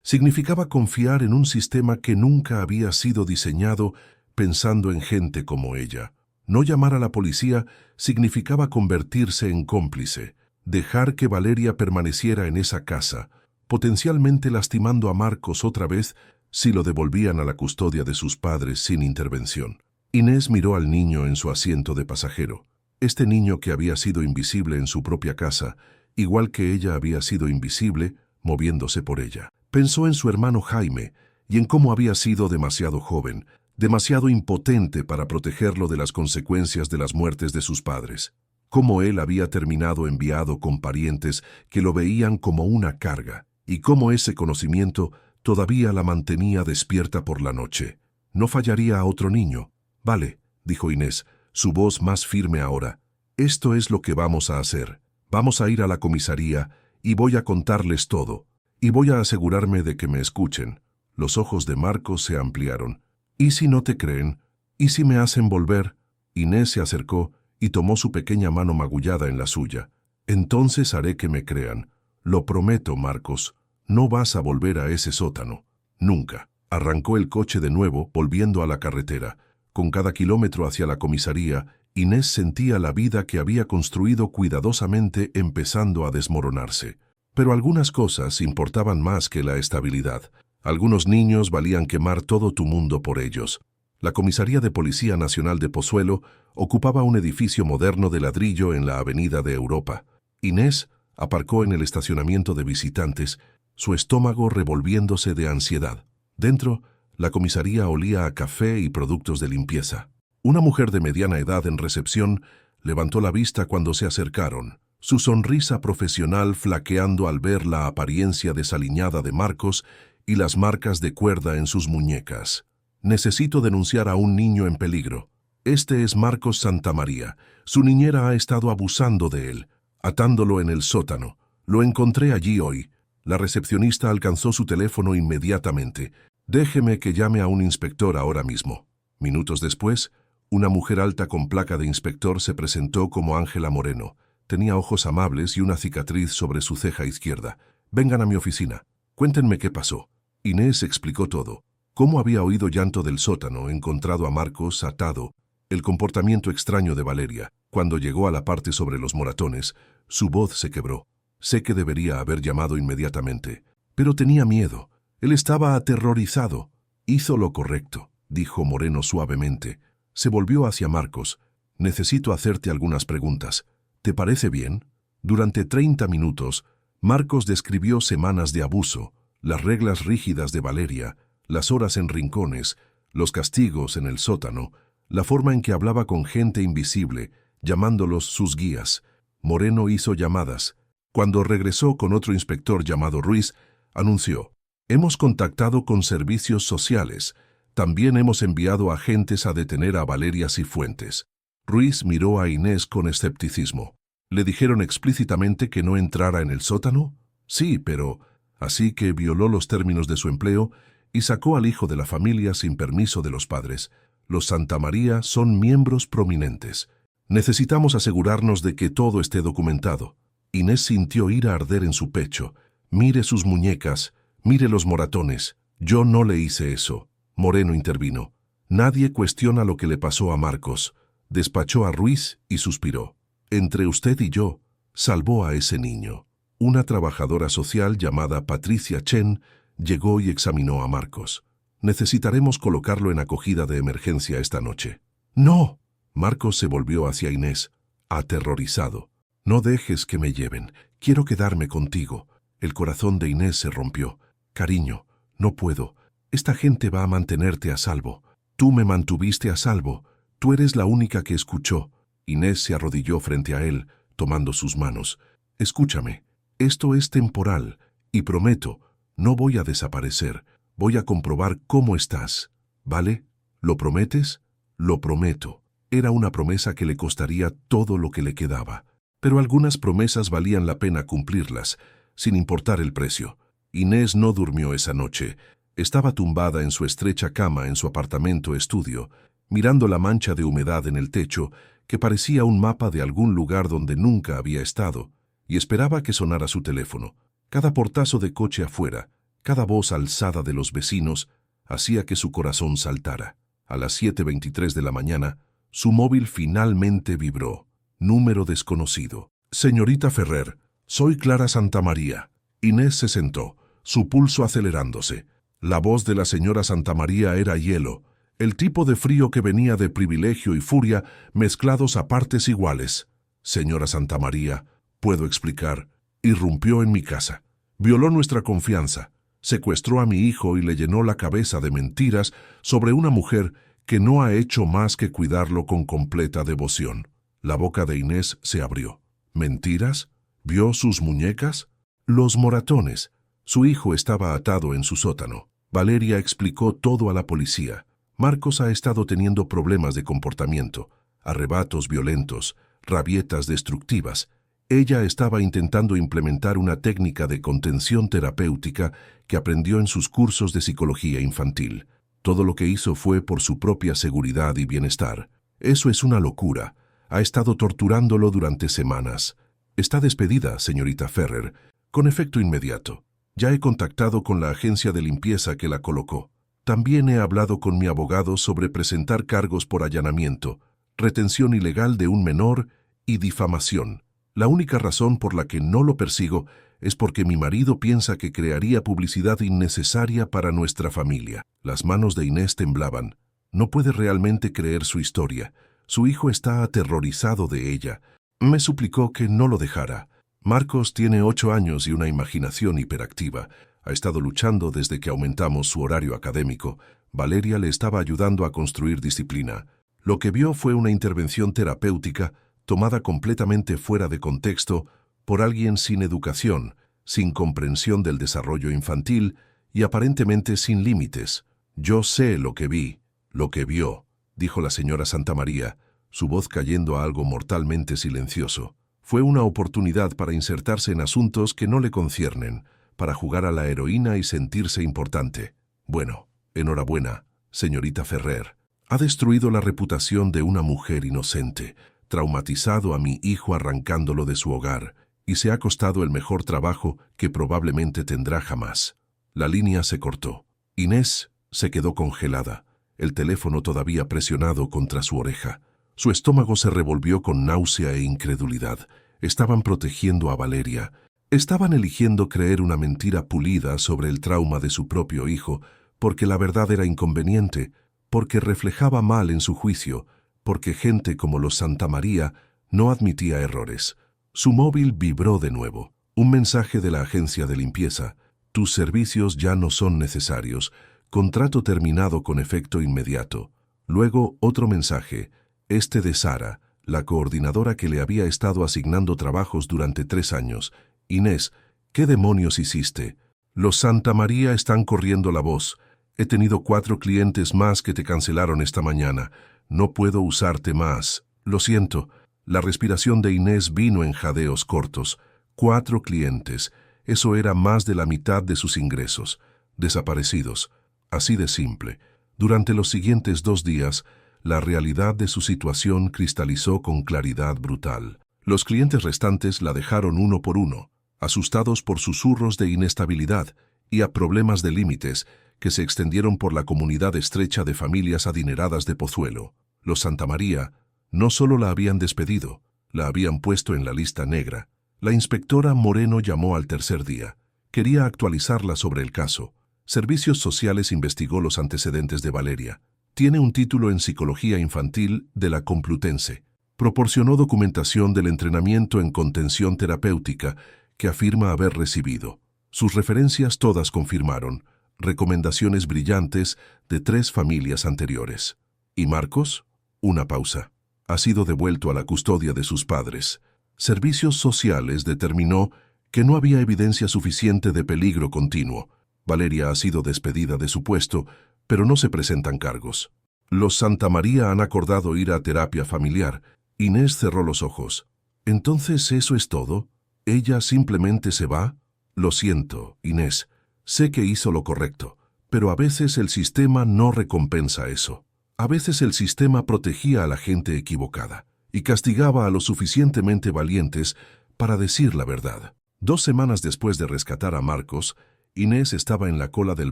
Significaba confiar en un sistema que nunca había sido diseñado pensando en gente como ella. No llamar a la policía significaba convertirse en cómplice, dejar que Valeria permaneciera en esa casa, potencialmente lastimando a Marcos otra vez si lo devolvían a la custodia de sus padres sin intervención. Inés miró al niño en su asiento de pasajero. Este niño que había sido invisible en su propia casa, igual que ella había sido invisible, moviéndose por ella. Pensó en su hermano Jaime y en cómo había sido demasiado joven, demasiado impotente para protegerlo de las consecuencias de las muertes de sus padres. Cómo él había terminado enviado con parientes que lo veían como una carga, y cómo ese conocimiento todavía la mantenía despierta por la noche. No fallaría a otro niño. Vale, dijo Inés, su voz más firme ahora. Esto es lo que vamos a hacer. Vamos a ir a la comisaría y voy a contarles todo. Y voy a asegurarme de que me escuchen. Los ojos de Marcos se ampliaron. ¿Y si no te creen? ¿Y si me hacen volver? Inés se acercó y tomó su pequeña mano magullada en la suya. Entonces haré que me crean. Lo prometo, Marcos. No vas a volver a ese sótano. Nunca. Arrancó el coche de nuevo, volviendo a la carretera. Con cada kilómetro hacia la comisaría, Inés sentía la vida que había construido cuidadosamente empezando a desmoronarse. Pero algunas cosas importaban más que la estabilidad. Algunos niños valían quemar todo tu mundo por ellos. La Comisaría de Policía Nacional de Pozuelo Ocupaba un edificio moderno de ladrillo en la avenida de Europa. Inés aparcó en el estacionamiento de visitantes, su estómago revolviéndose de ansiedad. Dentro, la comisaría olía a café y productos de limpieza. Una mujer de mediana edad en recepción levantó la vista cuando se acercaron, su sonrisa profesional flaqueando al ver la apariencia desaliñada de Marcos y las marcas de cuerda en sus muñecas. Necesito denunciar a un niño en peligro. Este es Marcos Santamaría. Su niñera ha estado abusando de él, atándolo en el sótano. Lo encontré allí hoy. La recepcionista alcanzó su teléfono inmediatamente. Déjeme que llame a un inspector ahora mismo. Minutos después, una mujer alta con placa de inspector se presentó como Ángela Moreno. Tenía ojos amables y una cicatriz sobre su ceja izquierda. Vengan a mi oficina. Cuéntenme qué pasó. Inés explicó todo. Cómo había oído llanto del sótano, encontrado a Marcos atado, el comportamiento extraño de Valeria. Cuando llegó a la parte sobre los moratones, su voz se quebró. Sé que debería haber llamado inmediatamente, pero tenía miedo. Él estaba aterrorizado. Hizo lo correcto, dijo Moreno suavemente. Se volvió hacia Marcos. Necesito hacerte algunas preguntas. ¿Te parece bien? Durante 30 minutos, Marcos describió semanas de abuso, las reglas rígidas de Valeria, las horas en rincones, los castigos en el sótano, la forma en que hablaba con gente invisible, llamándolos sus guías. Moreno hizo llamadas. Cuando regresó con otro inspector llamado Ruiz, anunció: «Hemos contactado con servicios sociales. También hemos enviado agentes a detener a Valeria Cifuentes». Ruiz miró a Inés con escepticismo. «¿Le dijeron explícitamente que no entrara en el sótano?» «Sí, pero...» Así que violó los términos de su empleo y sacó al hijo de la familia sin permiso de los padres. Los Santamaría son miembros prominentes. Necesitamos asegurarnos de que todo esté documentado. Inés sintió ira arder en su pecho. Mire sus muñecas, mire los moratones. Yo no le hice eso. Moreno intervino. Nadie cuestiona lo que le pasó a Marcos. Despachó a Ruiz y suspiró. Entre usted y yo, salvó a ese niño. Una trabajadora social llamada Patricia Chen llegó y examinó a Marcos. Necesitaremos colocarlo en acogida de emergencia esta noche. ¡No! Marcos se volvió hacia Inés, aterrorizado. No dejes que me lleven. Quiero quedarme contigo. El corazón de Inés se rompió. Cariño, no puedo. Esta gente va a mantenerte a salvo. Tú me mantuviste a salvo. Tú eres la única que escuchó. Inés se arrodilló frente a él, tomando sus manos. Escúchame. Esto es temporal, y prometo, no voy a desaparecer. Voy a comprobar cómo estás. ¿Vale? ¿Lo prometes? Lo prometo. Era una promesa que le costaría todo lo que le quedaba. Pero algunas promesas valían la pena cumplirlas, sin importar el precio. Inés no durmió esa noche. Estaba tumbada en su estrecha cama en su apartamento estudio, mirando la mancha de humedad en el techo, que parecía un mapa de algún lugar donde nunca había estado, y esperaba que sonara su teléfono. Cada portazo de coche afuera, cada voz alzada de los vecinos, hacía que su corazón saltara. A las 7:23 de la mañana, su móvil finalmente vibró. Número desconocido. «Señorita Ferrer, soy Clara Santamaría». Inés se sentó, su pulso acelerándose. La voz de la señora Santamaría era hielo, el tipo de frío que venía de privilegio y furia mezclados a partes iguales. «Señora Santamaría, puedo explicar. Irrumpió en mi casa. Violó nuestra confianza. Secuestró a mi hijo y le llenó la cabeza de mentiras sobre una mujer que no ha hecho más que cuidarlo con completa devoción». La boca de Inés se abrió. ¿Mentiras? ¿Vio sus muñecas? Los moratones. Su hijo estaba atado en su sótano. Valeria explicó todo a la policía. Marcos ha estado teniendo problemas de comportamiento, arrebatos violentos, rabietas destructivas. Ella estaba intentando implementar una técnica de contención terapéutica que aprendió en sus cursos de psicología infantil. Todo lo que hizo fue por su propia seguridad y bienestar. Eso es una locura. Ha estado torturándolo durante semanas. Está despedida, señorita Ferrer, con efecto inmediato. Ya he contactado con la agencia de limpieza que la colocó. También he hablado con mi abogado sobre presentar cargos por allanamiento, retención ilegal de un menor y difamación. La única razón por la que no lo persigo es porque mi marido piensa que crearía publicidad innecesaria para nuestra familia. Las manos de Inés temblaban. No puede realmente creer su historia. Su hijo está aterrorizado de ella. Me suplicó que no lo dejara. Marcos tiene 8 años y una imaginación hiperactiva. Ha estado luchando desde que aumentamos su horario académico. Valeria le estaba ayudando a construir disciplina. Lo que vio fue una intervención terapéutica tomada completamente fuera de contexto por alguien sin educación, sin comprensión del desarrollo infantil y aparentemente sin límites. Yo sé lo que vi, lo que vio, dijo la señora Santamaría, su voz cayendo a algo mortalmente silencioso. Fue una oportunidad para insertarse en asuntos que no le conciernen, para jugar a la heroína y sentirse importante. Bueno, enhorabuena, señorita Ferrer. Ha destruido la reputación de una mujer inocente, traumatizado a mi hijo arrancándolo de su hogar, y se ha costado el mejor trabajo que probablemente tendrá jamás. La línea se cortó. Inés se quedó congelada, el teléfono todavía presionado contra su oreja. Su estómago se revolvió con náusea e incredulidad. Estaban protegiendo a Valeria. Estaban eligiendo creer una mentira pulida sobre el trauma de su propio hijo, porque la verdad era inconveniente, porque reflejaba mal en su juicio, porque gente como los Santamaría no admitía errores. Su móvil vibró de nuevo. Un mensaje de la agencia de limpieza. Tus servicios ya no son necesarios. Contrato terminado con efecto inmediato. Luego otro mensaje, este de Sara, la coordinadora que le había estado asignando trabajos durante 3 años. Inés, ¿qué demonios hiciste? Los Santamaría están corriendo la voz. He tenido 4 clientes más que te cancelaron esta mañana. No puedo usarte más. Lo siento. La respiración de Inés vino en jadeos cortos. 4 clientes. Eso era más de la mitad de sus ingresos. Desaparecidos. Así de simple. Durante los siguientes 2 días, la realidad de su situación cristalizó con claridad brutal. Los clientes restantes la dejaron uno por uno, asustados por susurros de inestabilidad y a problemas de límites que se extendieron por la comunidad estrecha de familias adineradas de Pozuelo. Los Santamaría no solo la habían despedido, la habían puesto en la lista negra. La inspectora Moreno llamó al tercer día. Quería actualizarla sobre el caso. Servicios Sociales investigó los antecedentes de Valeria. Tiene un título en Psicología Infantil de la Complutense. Proporcionó documentación del entrenamiento en contención terapéutica que afirma haber recibido. Sus referencias todas confirmaron recomendaciones brillantes de 3 familias anteriores. ¿Y Marcos? Una pausa. Ha sido devuelto a la custodia de sus padres. Servicios Sociales determinó que no había evidencia suficiente de peligro continuo. Valeria ha sido despedida de su puesto, pero no se presentan cargos. Los Santamaría han acordado ir a terapia familiar. Inés cerró los ojos. ¿Entonces eso es todo? ¿Ella simplemente se va? Lo siento, Inés. Sé que hizo lo correcto, pero a veces el sistema no recompensa eso. A veces el sistema protegía a la gente equivocada y castigaba a los suficientemente valientes para decir la verdad. 2 semanas después de rescatar a Marcos, Inés estaba en la cola del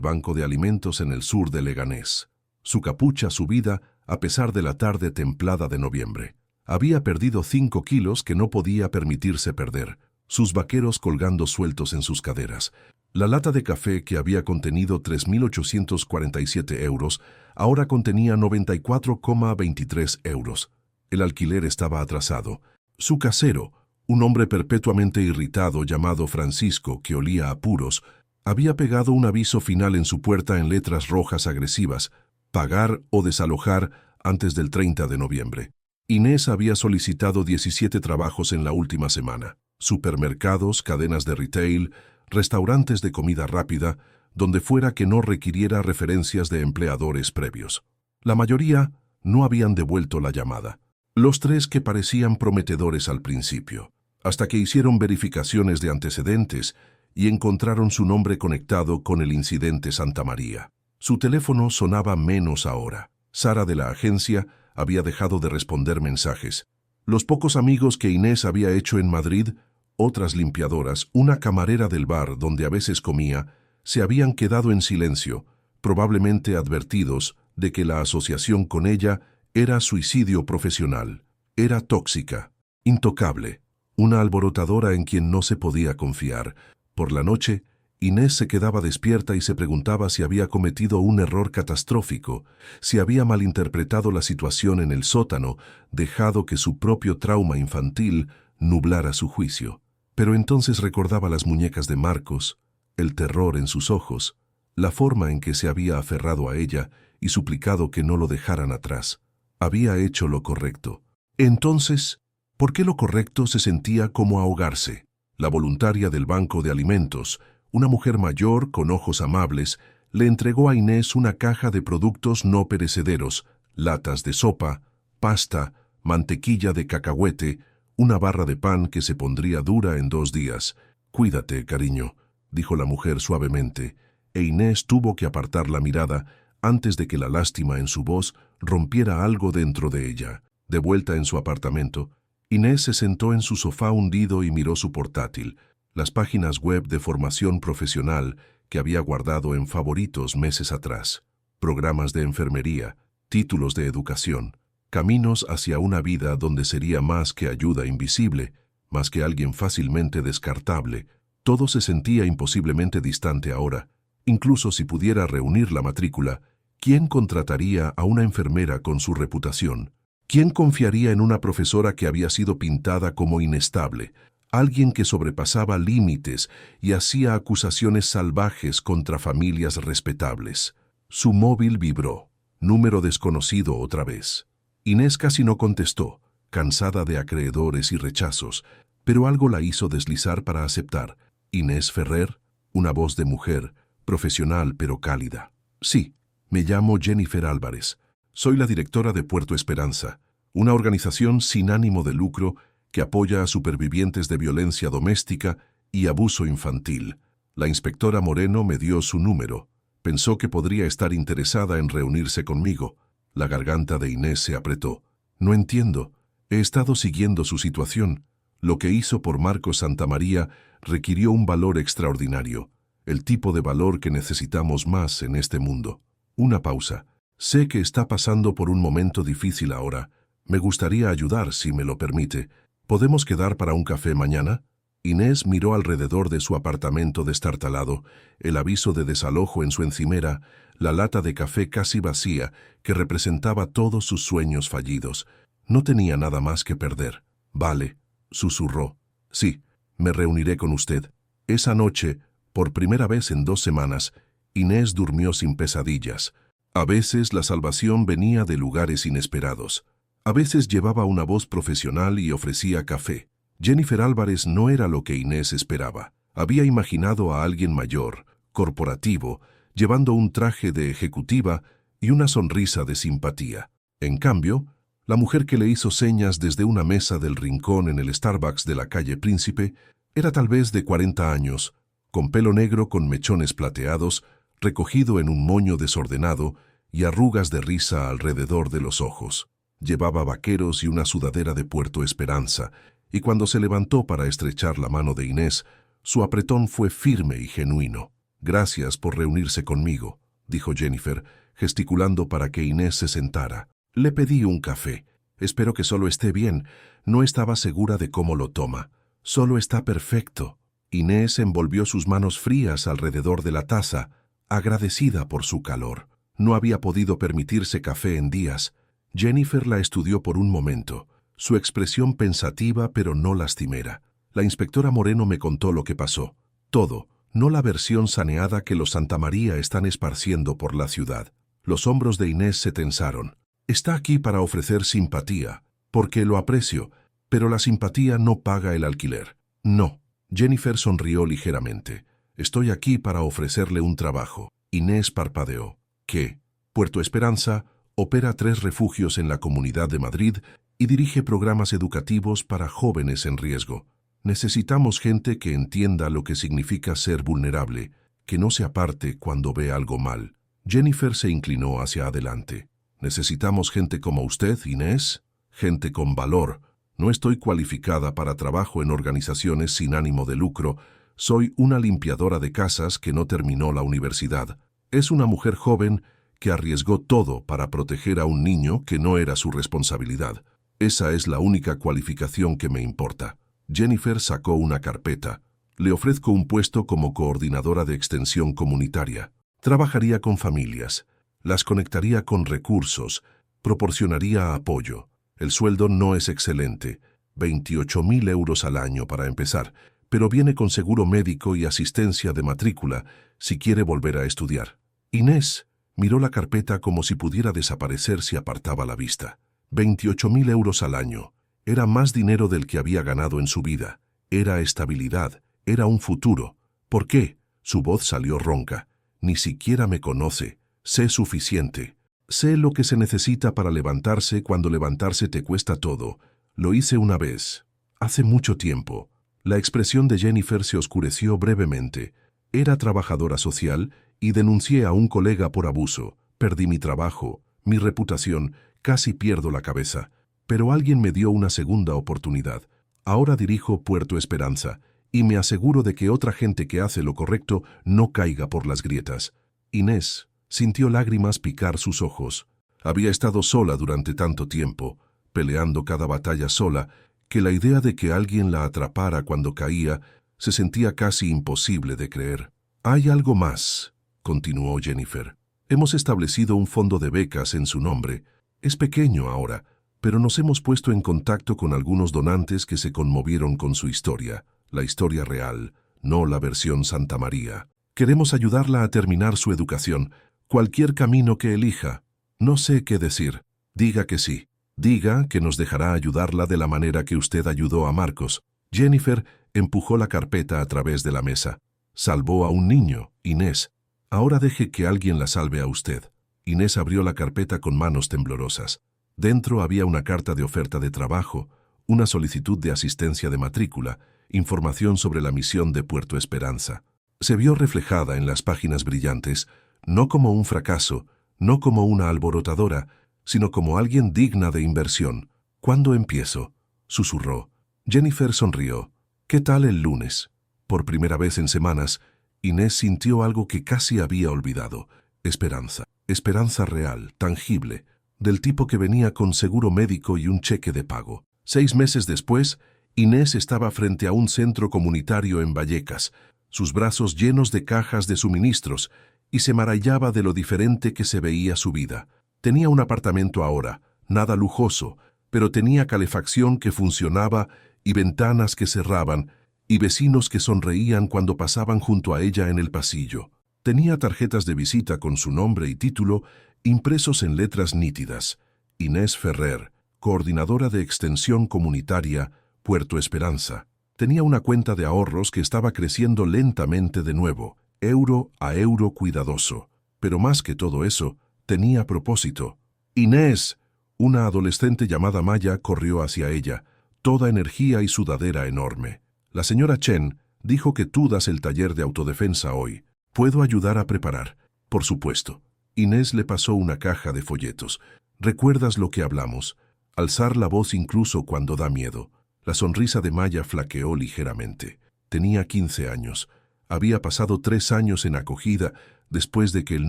banco de alimentos en el sur de Leganés. Su capucha subida a pesar de la tarde templada de noviembre. Había perdido 5 kilos que no podía permitirse perder, sus vaqueros colgando sueltos en sus caderas. La lata de café que había contenido 3.847 euros, ahora contenía 94,23 euros. El alquiler estaba atrasado. Su casero, un hombre perpetuamente irritado llamado Francisco, que olía a puros, había pegado un aviso final en su puerta en letras rojas agresivas: pagar o desalojar antes del 30 de noviembre. Inés había solicitado 17 trabajos en la última semana. Supermercados, cadenas de retail, restaurantes de comida rápida, donde fuera que no requiriera referencias de empleadores previos. La mayoría no habían devuelto la llamada. Los 3 que parecían prometedores al principio, hasta que hicieron verificaciones de antecedentes y encontraron su nombre conectado con el incidente Santamaría. Su teléfono sonaba menos ahora. Sara de la agencia había dejado de responder mensajes. Los pocos amigos que Inés había hecho en Madrid, otras limpiadoras, una camarera del bar donde a veces comía, se habían quedado en silencio, probablemente advertidos de que la asociación con ella era suicidio profesional. Era tóxica, intocable, una alborotadora en quien no se podía confiar. Por la noche, Inés se quedaba despierta y se preguntaba si había cometido un error catastrófico, si había malinterpretado la situación en el sótano, dejado que su propio trauma infantil nublara su juicio. Pero entonces recordaba las muñecas de Marcos, el terror en sus ojos, la forma en que se había aferrado a ella y suplicado que no lo dejaran atrás. Había hecho lo correcto. Entonces, ¿por qué lo correcto se sentía como ahogarse? La voluntaria del banco de alimentos, una mujer mayor con ojos amables, le entregó a Inés una caja de productos no perecederos, latas de sopa, pasta, mantequilla de cacahuete, una barra de pan que se pondría dura en 2 días. «Cuídate, cariño», dijo la mujer suavemente, e Inés tuvo que apartar la mirada antes de que la lástima en su voz rompiera algo dentro de ella. De vuelta en su apartamento, Inés se sentó en su sofá hundido y miró su portátil, las páginas web de formación profesional que había guardado en favoritos meses atrás, programas de enfermería, títulos de educación, caminos hacia una vida donde sería más que ayuda invisible, más que alguien fácilmente descartable. Todo se sentía imposiblemente distante ahora. Incluso si pudiera reunir la matrícula, ¿quién contrataría a una enfermera con su reputación? ¿Quién confiaría en una profesora que había sido pintada como inestable? Alguien que sobrepasaba límites y hacía acusaciones salvajes contra familias respetables. Su móvil vibró. Número desconocido otra vez. Inés casi no contestó, cansada de acreedores y rechazos, pero algo la hizo deslizar para aceptar. Inés Ferrer, una voz de mujer, profesional pero cálida. Sí, me llamo Jennifer Álvarez. Soy la directora de Puerto Esperanza, una organización sin ánimo de lucro que apoya a supervivientes de violencia doméstica y abuso infantil. La inspectora Moreno me dio su número. Pensó que podría estar interesada en reunirse conmigo. La garganta de Inés se apretó. No entiendo. He estado siguiendo su situación. Lo que hizo por Marcos Santamaría requirió un valor extraordinario, el tipo de valor que necesitamos más en este mundo. Una pausa. Sé que está pasando por un momento difícil ahora. Me gustaría ayudar, si me lo permite. ¿Podemos quedar para un café mañana? Inés miró alrededor de su apartamento destartalado, el aviso de desalojo en su encimera, la lata de café casi vacía que representaba todos sus sueños fallidos. No tenía nada más que perder. Vale, susurró. Sí, me reuniré con usted. Esa noche, por primera vez en 2 semanas, Inés durmió sin pesadillas. A veces la salvación venía de lugares inesperados. A veces llevaba una voz profesional y ofrecía café. Jennifer Álvarez no era lo que Inés esperaba. Había imaginado a alguien mayor, corporativo, llevando un traje de ejecutiva y una sonrisa de simpatía. En cambio, la mujer que le hizo señas desde una mesa del rincón en el Starbucks de la calle Príncipe era tal vez de 40 años, con pelo negro con mechones plateados, recogido en un moño desordenado y arrugas de risa alrededor de los ojos. Llevaba vaqueros y una sudadera de Puerto Esperanza, y cuando se levantó para estrechar la mano de Inés, su apretón fue firme y genuino. «Gracias por reunirse conmigo», dijo Jennifer, gesticulando para que Inés se sentara. «Le pedí un café. Espero que solo esté bien. No estaba segura de cómo lo toma. Solo está perfecto». Inés envolvió sus manos frías alrededor de la taza, agradecida por su calor. No había podido permitirse café en días. Jennifer la estudió por un momento, su expresión pensativa pero no lastimera. La inspectora Moreno me contó lo que pasó. Todo, no la versión saneada que los Santamaría están esparciendo por la ciudad. Los hombros de Inés se tensaron. Está aquí para ofrecer simpatía, porque lo aprecio, pero la simpatía no paga el alquiler. No. Jennifer sonrió ligeramente. Estoy aquí para ofrecerle un trabajo. Inés parpadeó. ¿Qué? Puerto Esperanza opera 3 refugios en la Comunidad de Madrid y dirige programas educativos para jóvenes en riesgo. Necesitamos gente que entienda lo que significa ser vulnerable, que no se aparte cuando ve algo mal. Jennifer se inclinó hacia adelante. Necesitamos gente como usted, Inés, gente con valor. No estoy cualificada para trabajo en organizaciones sin ánimo de lucro. Soy una limpiadora de casas que no terminó la universidad. Es una mujer joven que arriesgó todo para proteger a un niño que no era su responsabilidad. Esa es la única cualificación que me importa. Jennifer sacó una carpeta. Le ofrezco un puesto como coordinadora de extensión comunitaria. Trabajaría con familias, las conectaría con recursos, proporcionaría apoyo. El sueldo no es excelente, 28.000 euros al año para empezar, pero viene con seguro médico y asistencia de matrícula si quiere volver a estudiar. Inés miró la carpeta como si pudiera desaparecer si apartaba la vista. 28.000 euros al año. Era más dinero del que había ganado en su vida. Era estabilidad, era un futuro. ¿Por qué? Su voz salió ronca. Ni siquiera me conoce. Sé suficiente. Sé lo que se necesita para levantarse cuando levantarse te cuesta todo. Lo hice una vez. Hace mucho tiempo. La expresión de Jennifer se oscureció brevemente. Era trabajadora social y denuncié a un colega por abuso. Perdí mi trabajo, mi reputación, casi pierdo la cabeza. Pero alguien me dio una segunda oportunidad. Ahora dirijo Puerto Esperanza y me aseguro de que otra gente que hace lo correcto no caiga por las grietas. Inés sintió lágrimas picar sus ojos. Había estado sola durante tanto tiempo, peleando cada batalla sola, que la idea de que alguien la atrapara cuando caía se sentía casi imposible de creer. «Hay algo más», continuó Jennifer. «Hemos establecido un fondo de becas en su nombre. Es pequeño ahora, pero nos hemos puesto en contacto con algunos donantes que se conmovieron con su historia, la historia real, no la versión Santa María. Queremos ayudarla a terminar su educación, cualquier camino que elija. No sé qué decir. Diga que sí. Diga que nos dejará ayudarla de la manera que usted ayudó a Marcos». Jennifer empujó la carpeta a través de la mesa. «Salvó a un niño, Inés. Ahora deje que alguien la salve a usted». Inés abrió la carpeta con manos temblorosas. Dentro había una carta de oferta de trabajo, una solicitud de asistencia de matrícula, información sobre la misión de Puerto Esperanza. Se vio reflejada en las páginas brillantes, no como un fracaso, no como una alborotadora, sino como alguien digna de inversión. «¿Cuándo empiezo?», susurró. Jennifer sonrió. «¿Qué tal el lunes?». Por primera vez en semanas, Inés sintió algo que casi había olvidado. Esperanza. Esperanza real, tangible, del tipo que venía con seguro médico y un cheque de pago. 6 meses después, Inés estaba frente a un centro comunitario en Vallecas, sus brazos llenos de cajas de suministros, y se maravillaba de lo diferente que se veía su vida. Tenía un apartamento ahora, nada lujoso, pero tenía calefacción que funcionaba y ventanas que cerraban, y vecinos que sonreían cuando pasaban junto a ella en el pasillo. Tenía tarjetas de visita con su nombre y título impresos en letras nítidas. Inés Ferrer, coordinadora de extensión comunitaria, Puerto Esperanza. Tenía una cuenta de ahorros que estaba creciendo lentamente de nuevo, euro a euro cuidadoso. Pero más que todo eso, tenía propósito. «Inés». Una adolescente llamada Maya corrió hacia ella, toda energía y sudadera enorme. «La señora Chen dijo que tú das el taller de autodefensa hoy. ¿Puedo ayudar a preparar?». «Por supuesto». Inés le pasó una caja de folletos. «¿Recuerdas lo que hablamos? Alzar la voz incluso cuando da miedo». La sonrisa de Maya flaqueó ligeramente. Tenía 15 años. Había pasado 3 años en acogida después de que el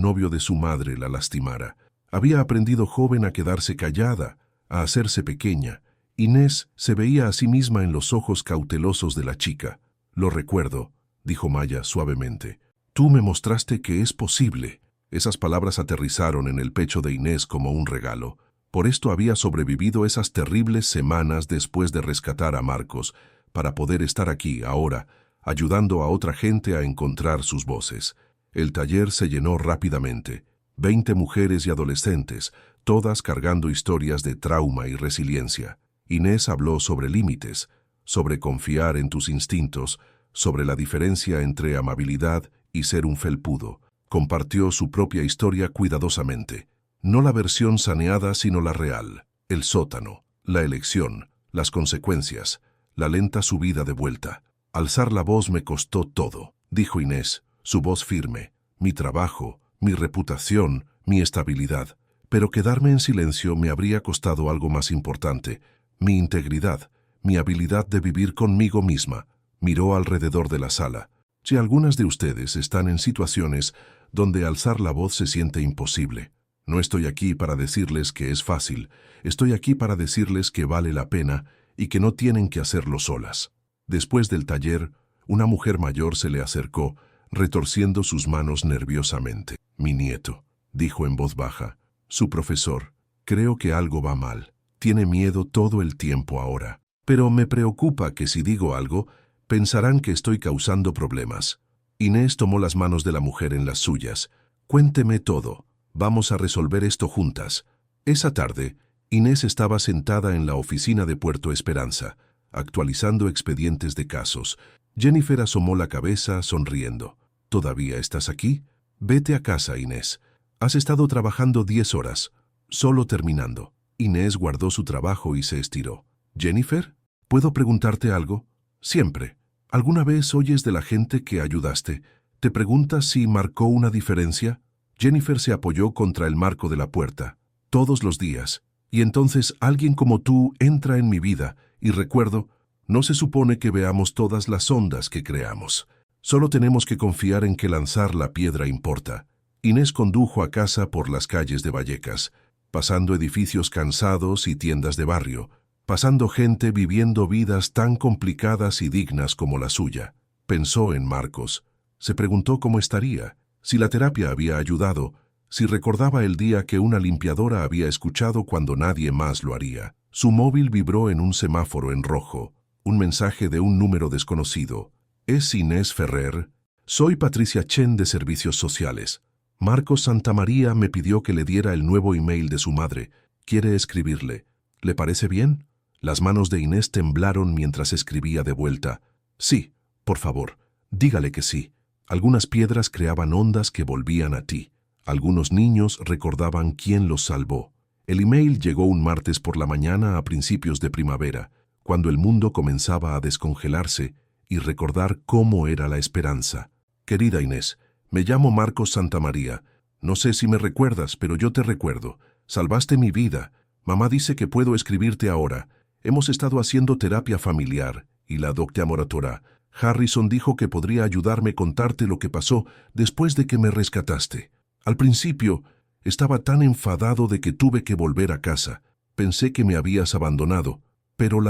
novio de su madre la lastimara. Había aprendido joven a quedarse callada, a hacerse pequeña. Inés se veía a sí misma en los ojos cautelosos de la chica. «Lo recuerdo», dijo Maya suavemente. «Tú me mostraste que es posible». Esas palabras aterrizaron en el pecho de Inés como un regalo. Por esto había sobrevivido esas terribles semanas después de rescatar a Marcos, para poder estar aquí, ahora, ayudando a otra gente a encontrar sus voces. El taller se llenó rápidamente. 20 mujeres y adolescentes, todas cargando historias de trauma y resiliencia. Inés habló sobre límites, sobre confiar en tus instintos, sobre la diferencia entre amabilidad y ser un felpudo. Compartió su propia historia cuidadosamente. No la versión saneada, sino la real. El sótano, la elección, las consecuencias, la lenta subida de vuelta. «Alzar la voz me costó todo», dijo Inés, su voz firme. «Mi trabajo, mi reputación, mi estabilidad. Pero quedarme en silencio me habría costado algo más importante. Mi integridad, mi habilidad de vivir conmigo misma». Miró alrededor de la sala. «Si algunas de ustedes están en situaciones donde alzar la voz se siente imposible, no estoy aquí para decirles que es fácil. Estoy aquí para decirles que vale la pena y que no tienen que hacerlo solas». Después del taller, Una mujer mayor se le acercó, retorciendo sus manos nerviosamente. «Mi nieto», dijo en voz baja. «Su profesor. Creo que algo va mal. Tiene miedo todo el tiempo ahora. Pero me preocupa que si digo algo, pensarán que estoy causando problemas». Inés tomó las manos de la mujer en las suyas. «Cuénteme todo. Vamos a resolver esto juntas». Esa tarde, Inés estaba sentada en la oficina de Puerto Esperanza, actualizando expedientes de casos. Jennifer asomó la cabeza, sonriendo. «¿Todavía estás aquí? Vete a casa, Inés. Has estado trabajando 10 horas. Solo terminando». Inés guardó su trabajo y se estiró. «¿Jennifer? ¿Puedo preguntarte algo?» «Siempre. ¿Alguna vez oyes de la gente que ayudaste? ¿Te preguntas si marcó una diferencia?» Jennifer se apoyó contra el marco de la puerta. «Todos los días. Y entonces alguien como tú entra en mi vida y recuerdo, no se supone que veamos todas las ondas que creamos. Solo tenemos que confiar en que lanzar la piedra importa». Inés condujo a casa por las calles de Vallecas, pasando edificios cansados y tiendas de barrio, pasando gente viviendo vidas tan complicadas y dignas como la suya. Pensó en Marcos. Se preguntó cómo estaría, si la terapia había ayudado, si recordaba el día que una limpiadora había escuchado cuando nadie más lo haría. Su móvil vibró en un semáforo en rojo, un mensaje de un número desconocido. «¿Es Inés Ferrer? Soy Patricia Chen de Servicios Sociales. Marcos Santamaría me pidió que le diera el nuevo email de su madre. Quiere escribirle. ¿Le parece bien?» Las manos de Inés temblaron mientras escribía de vuelta. «Sí, por favor, dígale que sí». Algunas piedras creaban ondas que volvían a ti. Algunos niños recordaban quién los salvó. El email llegó un martes por la mañana a principios de primavera, cuando el mundo comenzaba a descongelarse y recordar cómo era la esperanza. «Querida Inés, me llamo Marcos Santamaría. No sé si me recuerdas, pero yo te recuerdo. Salvaste mi vida. Mamá dice que puedo escribirte ahora. Hemos estado haciendo terapia familiar y la doctora Moratora. Harrison dijo que podría ayudarme a contarte lo que pasó después de que me rescataste. Al principio, estaba tan enfadado de que tuve que volver a casa. Pensé que me habías abandonado. Pero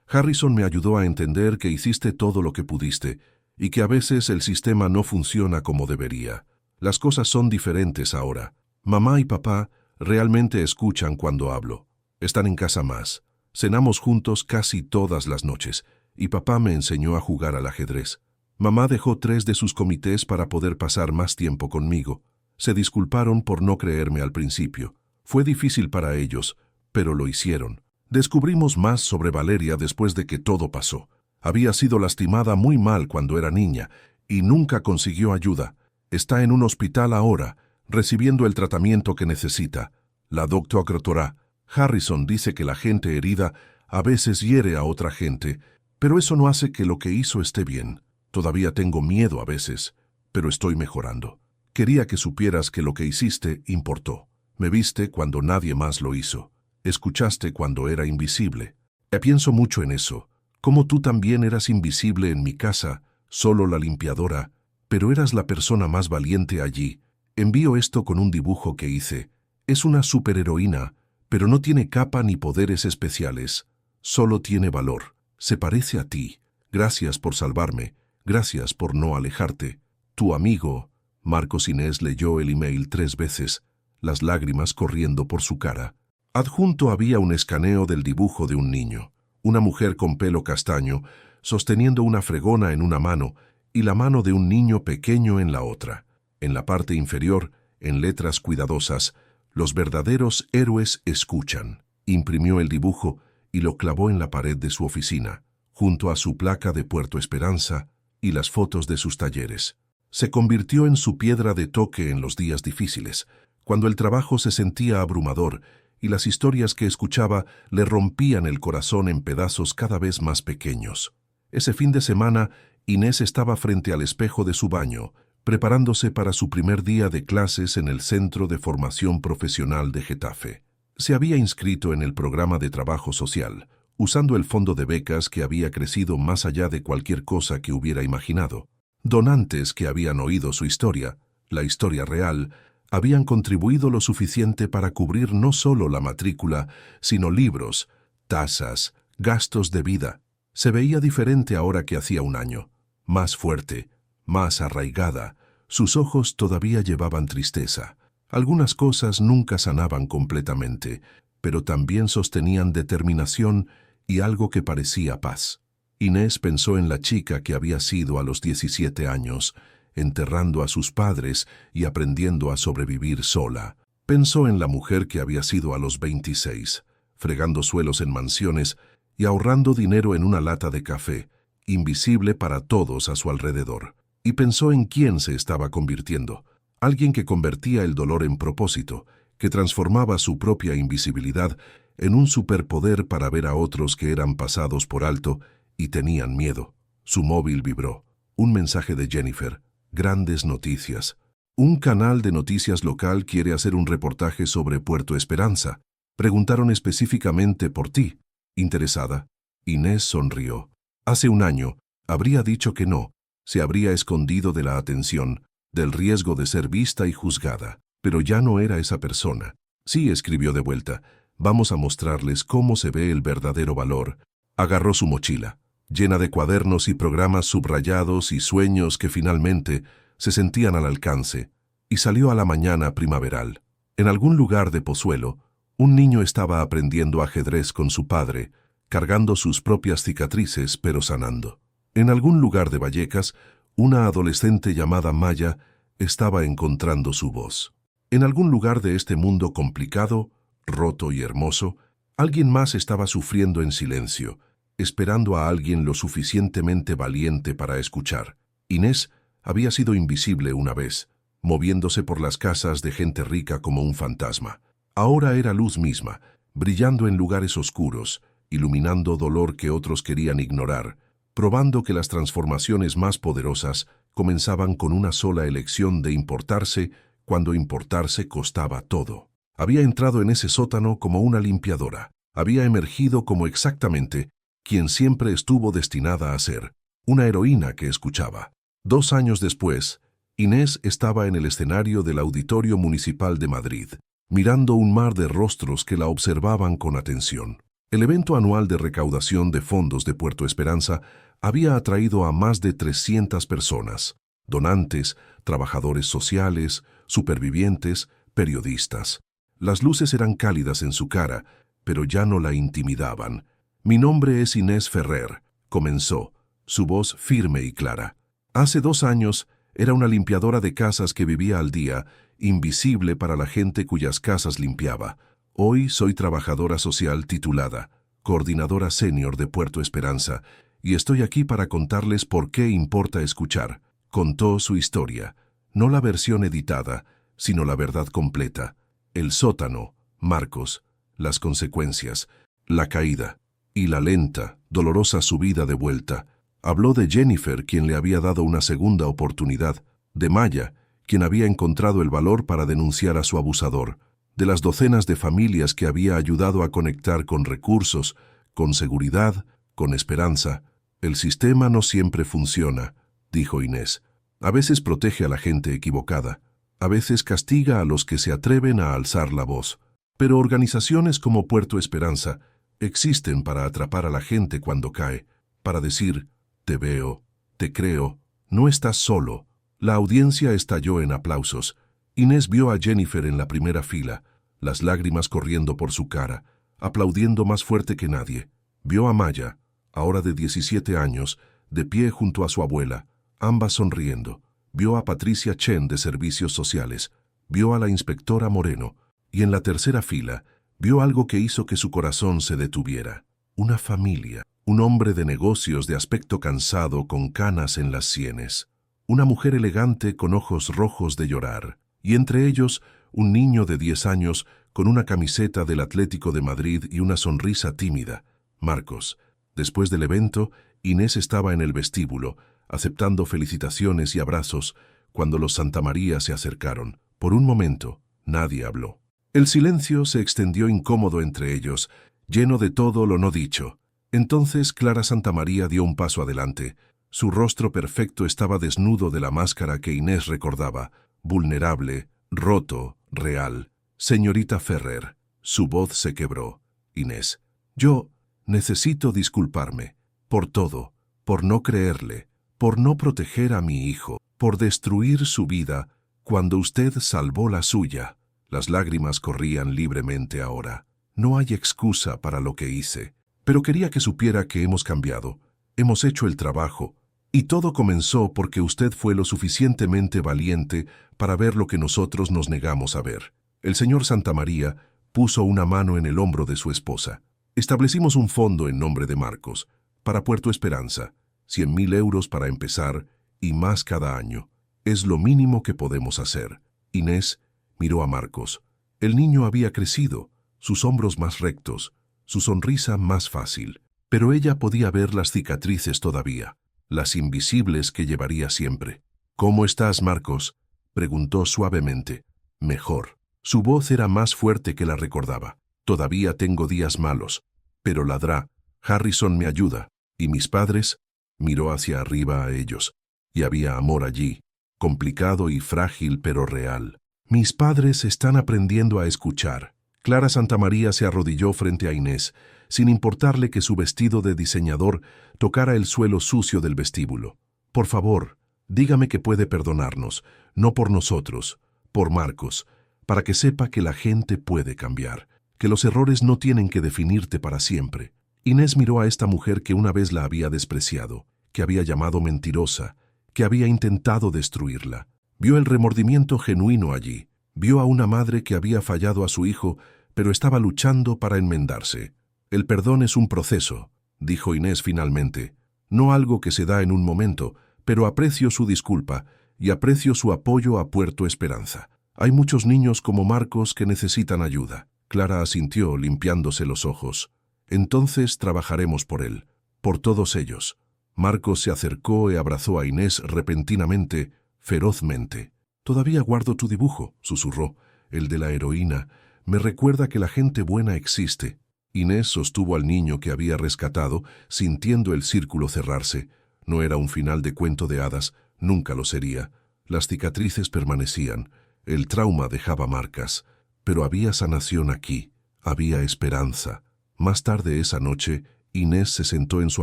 Harrison me ayudó a entender que hiciste todo lo que pudiste y que a veces el sistema no funciona como debería. Las cosas son diferentes ahora. Mamá y papá realmente escuchan cuando hablo. Están en casa más. Cenamos juntos casi todas las noches y papá me enseñó a jugar al ajedrez. Mamá dejó 3 de sus comités para poder pasar más tiempo conmigo. Se disculparon por no creerme al principio. Fue difícil para ellos, pero lo hicieron. Descubrimos más sobre Valeria después de que todo pasó. Había sido lastimada muy mal cuando era niña y nunca consiguió ayuda. Está en un hospital ahora, recibiendo el tratamiento que necesita. La doctora Harrison dice que la gente herida a veces hiere a otra gente, pero eso no hace que lo que hizo esté bien. Todavía tengo miedo a veces, pero estoy mejorando. Quería que supieras que lo que hiciste importó. Me viste cuando nadie más lo hizo. Escuchaste cuando era invisible. Pienso mucho en eso. Como tú también eras invisible en mi casa, solo la limpiadora, pero eras la persona más valiente allí. Envío esto con un dibujo que hice. Es una superheroína, pero no tiene capa ni poderes especiales. Solo tiene valor. Se parece a ti. Gracias por salvarme. Gracias por no alejarte. Tu amigo». Marcos. Inés leyó el email 3 veces, las lágrimas corriendo por su cara. Adjunto había un escaneo del dibujo de un niño, una mujer con pelo castaño, sosteniendo una fregona en una mano y la mano de un niño pequeño en la otra. En la parte inferior, en letras cuidadosas, «Los verdaderos héroes escuchan». Imprimió el dibujo y lo clavó en la pared de su oficina, junto a su placa de Puerto Esperanza y las fotos de sus talleres. Se convirtió en su piedra de toque en los días difíciles, cuando el trabajo se sentía abrumador y las historias que escuchaba le rompían el corazón en pedazos cada vez más pequeños. Ese fin de semana, Inés estaba frente al espejo de su baño, preparándose para su primer día de clases en el Centro de Formación Profesional de Getafe. Se había inscrito en el programa de trabajo social, usando el fondo de becas que había crecido más allá de cualquier cosa que hubiera imaginado. Donantes que habían oído su historia, la historia real, habían contribuido lo suficiente para cubrir no solo la matrícula, sino libros, tasas, gastos de vida. Se veía diferente ahora que hacía un año. más fuerte, más arraigada. Sus ojos todavía llevaban tristeza. Algunas cosas nunca sanaban completamente, pero también sostenían determinación y algo que parecía paz. Inés pensó en la chica que había sido a los 17 años, enterrando a sus padres y aprendiendo a sobrevivir sola. Pensó en la mujer que había sido a los 26, fregando suelos en mansiones y ahorrando dinero en una lata de café, invisible para todos a su alrededor. Y pensó en quién se estaba convirtiendo, alguien que convertía el dolor en propósito, que transformaba su propia invisibilidad en un superpoder para ver a otros que eran pasados por alto y tenían miedo. Su móvil vibró. Un mensaje de Jennifer. Grandes noticias. Un canal de noticias local quiere hacer un reportaje sobre Puerto Esperanza. Preguntaron específicamente por ti. Interesada. Inés sonrió. Hace un año, habría dicho que no. Se habría escondido de la atención, del riesgo de ser vista y juzgada. Pero ya no era esa persona. Sí, escribió de vuelta. Vamos a mostrarles cómo se ve el verdadero valor. Agarró su mochila, llena de cuadernos y programas subrayados y sueños que finalmente se sentían al alcance, y salió a la mañana primaveral. En algún lugar de Pozuelo, un niño estaba aprendiendo ajedrez con su padre, cargando sus propias cicatrices pero sanando. En algún lugar de Vallecas, una adolescente llamada Maya estaba encontrando su voz. En algún lugar de este mundo complicado, roto y hermoso, alguien más estaba sufriendo en silencio, esperando a alguien lo suficientemente valiente para escuchar. Inés había sido invisible una vez, moviéndose por las casas de gente rica como un fantasma. Ahora era luz misma, brillando en lugares oscuros, iluminando dolor que otros querían ignorar, probando que las transformaciones más poderosas comenzaban con una sola elección de importarse cuando importarse costaba todo. Había entrado en ese sótano como una limpiadora. Había emergido como exactamente quien siempre estuvo destinada a ser, una heroína que escuchaba. 2 años después, Inés estaba en el escenario del Auditorio Municipal de Madrid, mirando un mar de rostros que la observaban con atención. El evento anual de recaudación de fondos de Puerto Esperanza había atraído a más de 300 personas, donantes, trabajadores sociales, supervivientes, periodistas. Las luces eran cálidas en su cara, pero ya no la intimidaban. Mi nombre es Inés Ferrer, comenzó, su voz firme y clara. Hace 2 años era una limpiadora de casas que vivía al día, invisible para la gente cuyas casas limpiaba. Hoy soy trabajadora social titulada, coordinadora senior de Puerto Esperanza, y estoy aquí para contarles por qué importa escuchar. Contó su historia, no la versión editada, sino la verdad completa. El sótano, Marcos, las consecuencias, la caída y la lenta, dolorosa subida de vuelta. Habló de Jennifer, quien le había dado una segunda oportunidad, de Maya, quien había encontrado el valor para denunciar a su abusador, de las docenas de familias que había ayudado a conectar con recursos, con seguridad, con esperanza. El sistema no siempre funciona, dijo Inés. A veces protege a la gente equivocada, a veces castiga a los que se atreven a alzar la voz. Pero organizaciones como Puerto Esperanza existen para atrapar a la gente cuando cae, para decir, te veo, te creo, no estás solo. La audiencia estalló en aplausos. Inés vio a Jennifer en la primera fila, las lágrimas corriendo por su cara, aplaudiendo más fuerte que nadie. Vio a Maya, ahora de 17 años, de pie junto a su abuela, ambas sonriendo. Vio a Patricia Chen de Servicios Sociales, vio a la inspectora Moreno, y en la tercera fila vio algo que hizo que su corazón se detuviera. Una familia, un hombre de negocios de aspecto cansado con canas en las sienes, una mujer elegante con ojos rojos de llorar, y entre ellos un niño de 10 años con una camiseta del Atlético de Madrid y una sonrisa tímida. Marcos. Después del evento, Inés estaba en el vestíbulo, aceptando felicitaciones y abrazos, cuando los Santamaría se acercaron. Por un momento, nadie habló. El silencio se extendió incómodo entre ellos, lleno de todo lo no dicho. Entonces Clara Santamaría dio un paso adelante. Su rostro perfecto estaba desnudo de la máscara que Inés recordaba, vulnerable, roto, real. Señorita Ferrer. Su voz se quebró. Inés. Yo necesito disculparme. Por todo. Por no creerle. por no proteger a mi hijo, por destruir su vida cuando usted salvó la suya. Las lágrimas corrían libremente ahora. No hay excusa para lo que hice, pero quería que supiera que hemos cambiado, hemos hecho el trabajo, y todo comenzó porque usted fue lo suficientemente valiente para ver lo que nosotros nos negamos a ver. El señor Santamaría puso una mano en el hombro de su esposa. Establecimos un fondo en nombre de Marcos, para Puerto Esperanza, 100.000 euros para empezar y más cada año. Es lo mínimo que podemos hacer. Inés miró a Marcos. El niño había crecido, sus hombros más rectos, su sonrisa más fácil, pero ella podía ver las cicatrices todavía, las invisibles que llevaría siempre. «¿Cómo estás, Marcos?», preguntó suavemente. «Mejor». Su voz era más fuerte que la recordaba. «Todavía tengo días malos, pero ladrá. Harrison me ayuda. ¿Y mis padres?». Miró hacia arriba a ellos, y había amor allí, complicado y frágil pero real. «Mis padres están aprendiendo a escuchar». Clara Santamaría se arrodilló frente a Inés, sin importarle que su vestido de diseñador tocara el suelo sucio del vestíbulo. «Por favor, dígame que puede perdonarnos, no por nosotros, por Marcos, para que sepa que la gente puede cambiar, que los errores no tienen que definirte para siempre». Inés miró a esta mujer que una vez la había despreciado, que había llamado mentirosa, que había intentado destruirla. Vio el remordimiento genuino allí, vio a una madre que había fallado a su hijo, pero estaba luchando para enmendarse. «El perdón es un proceso», dijo Inés finalmente, «no algo que se da en un momento, pero aprecio su disculpa y aprecio su apoyo a Puerto Esperanza. Hay muchos niños como Marcos que necesitan ayuda». Clara asintió, limpiándose los ojos. «Entonces trabajaremos por él, por todos ellos». Marcos se acercó y abrazó a Inés repentinamente, ferozmente. «Todavía guardo tu dibujo», susurró, «el de la heroína. Me recuerda que la gente buena existe». Inés sostuvo al niño que había rescatado, sintiendo el círculo cerrarse. No era un final de cuento de hadas, nunca lo sería. Las cicatrices permanecían, el trauma dejaba marcas, pero había sanación aquí, había esperanza. Más tarde esa noche, Inés se sentó en su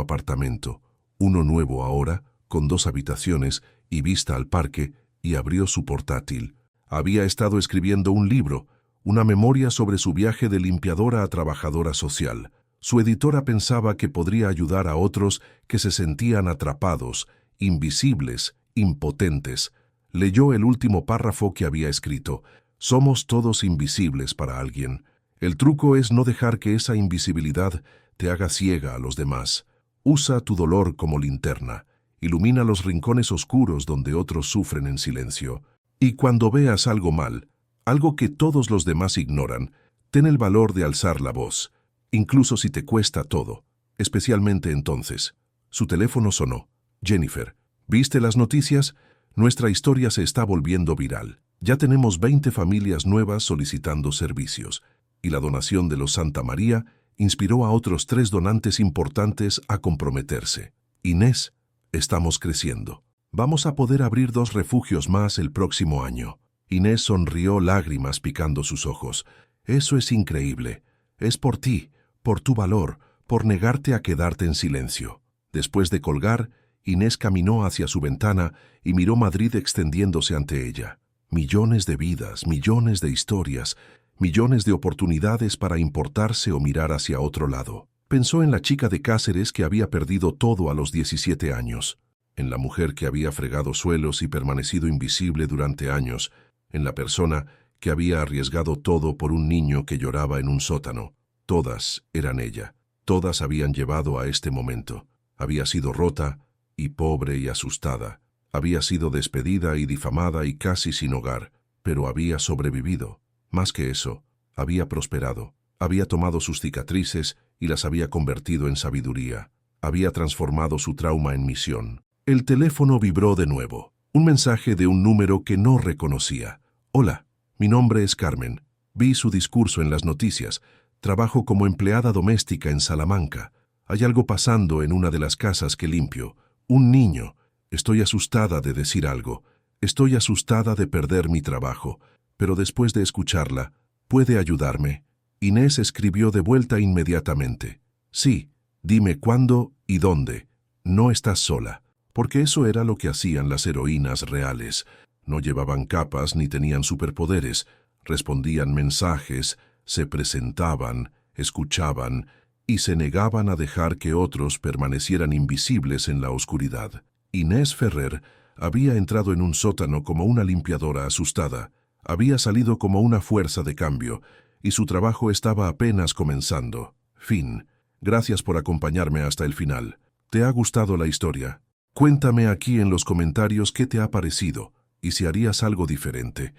apartamento, uno nuevo ahora, con 2 habitaciones y vista al parque, y abrió su portátil. Había estado escribiendo un libro, una memoria sobre su viaje de limpiadora a trabajadora social. Su editora pensaba que podría ayudar a otros que se sentían atrapados, invisibles, impotentes. Leyó el último párrafo que había escrito. «Somos todos invisibles para alguien. El truco es no dejar que esa invisibilidad te haga ciega a los demás. Usa tu dolor como linterna. Ilumina los rincones oscuros donde otros sufren en silencio. Y cuando veas algo mal, algo que todos los demás ignoran, ten el valor de alzar la voz, incluso si te cuesta todo, especialmente entonces». Su teléfono sonó. «Jennifer, ¿viste las noticias? Nuestra historia se está volviendo viral. Ya tenemos 20 familias nuevas solicitando servicios, y la donación de los Santamaría inspiró a otros 3 donantes importantes a comprometerse. Inés, estamos creciendo. Vamos a poder abrir 2 refugios más el próximo año». Inés sonrió, lágrimas picando sus ojos. «Eso es increíble. Es por ti, por tu valor, por negarte a quedarte en silencio». Después de colgar, Inés caminó hacia su ventana y miró Madrid extendiéndose ante ella. Millones de vidas, millones de historias, millones de oportunidades para importarse o mirar hacia otro lado. Pensó en la chica de Cáceres que había perdido todo a los 17 años, en la mujer que había fregado suelos y permanecido invisible durante años, en la persona que había arriesgado todo por un niño que lloraba en un sótano. Todas eran ella, todas habían llevado a este momento. Había sido rota y pobre y asustada. Había sido despedida y difamada y casi sin hogar, pero había sobrevivido. Más que eso, había prosperado. Había tomado sus cicatrices y las había convertido en sabiduría. Había transformado su trauma en misión. El teléfono vibró de nuevo. Un mensaje de un número que no reconocía. «Hola, mi nombre es Carmen. Vi su discurso en las noticias. Trabajo como empleada doméstica en Salamanca. Hay algo pasando en una de las casas que limpio. Un niño. Estoy asustada de decir algo. Estoy asustada de perder mi trabajo. Pero después de escucharla, ¿puede ayudarme?». Inés escribió de vuelta inmediatamente. «Sí, dime cuándo y dónde. No estás sola. porque eso era lo que hacían las heroínas reales. No llevaban capas ni tenían superpoderes, respondían mensajes, se presentaban, escuchaban y se negaban a dejar que otros permanecieran invisibles en la oscuridad. Inés Ferrer había entrado en un sótano como una limpiadora asustada, había salido como una fuerza de cambio, y su trabajo estaba apenas comenzando. Fin. Gracias por acompañarme hasta el final. ¿Te ha gustado la historia? Cuéntame aquí en los comentarios qué te ha parecido y si harías algo diferente.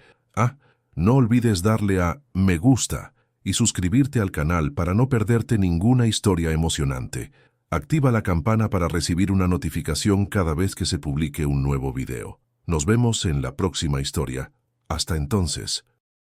No olvides darle a me gusta y suscribirte al canal para no perderte ninguna historia emocionante. Activa la campana para recibir una notificación cada vez que se publique un nuevo video. Nos vemos en la próxima historia. Hasta entonces.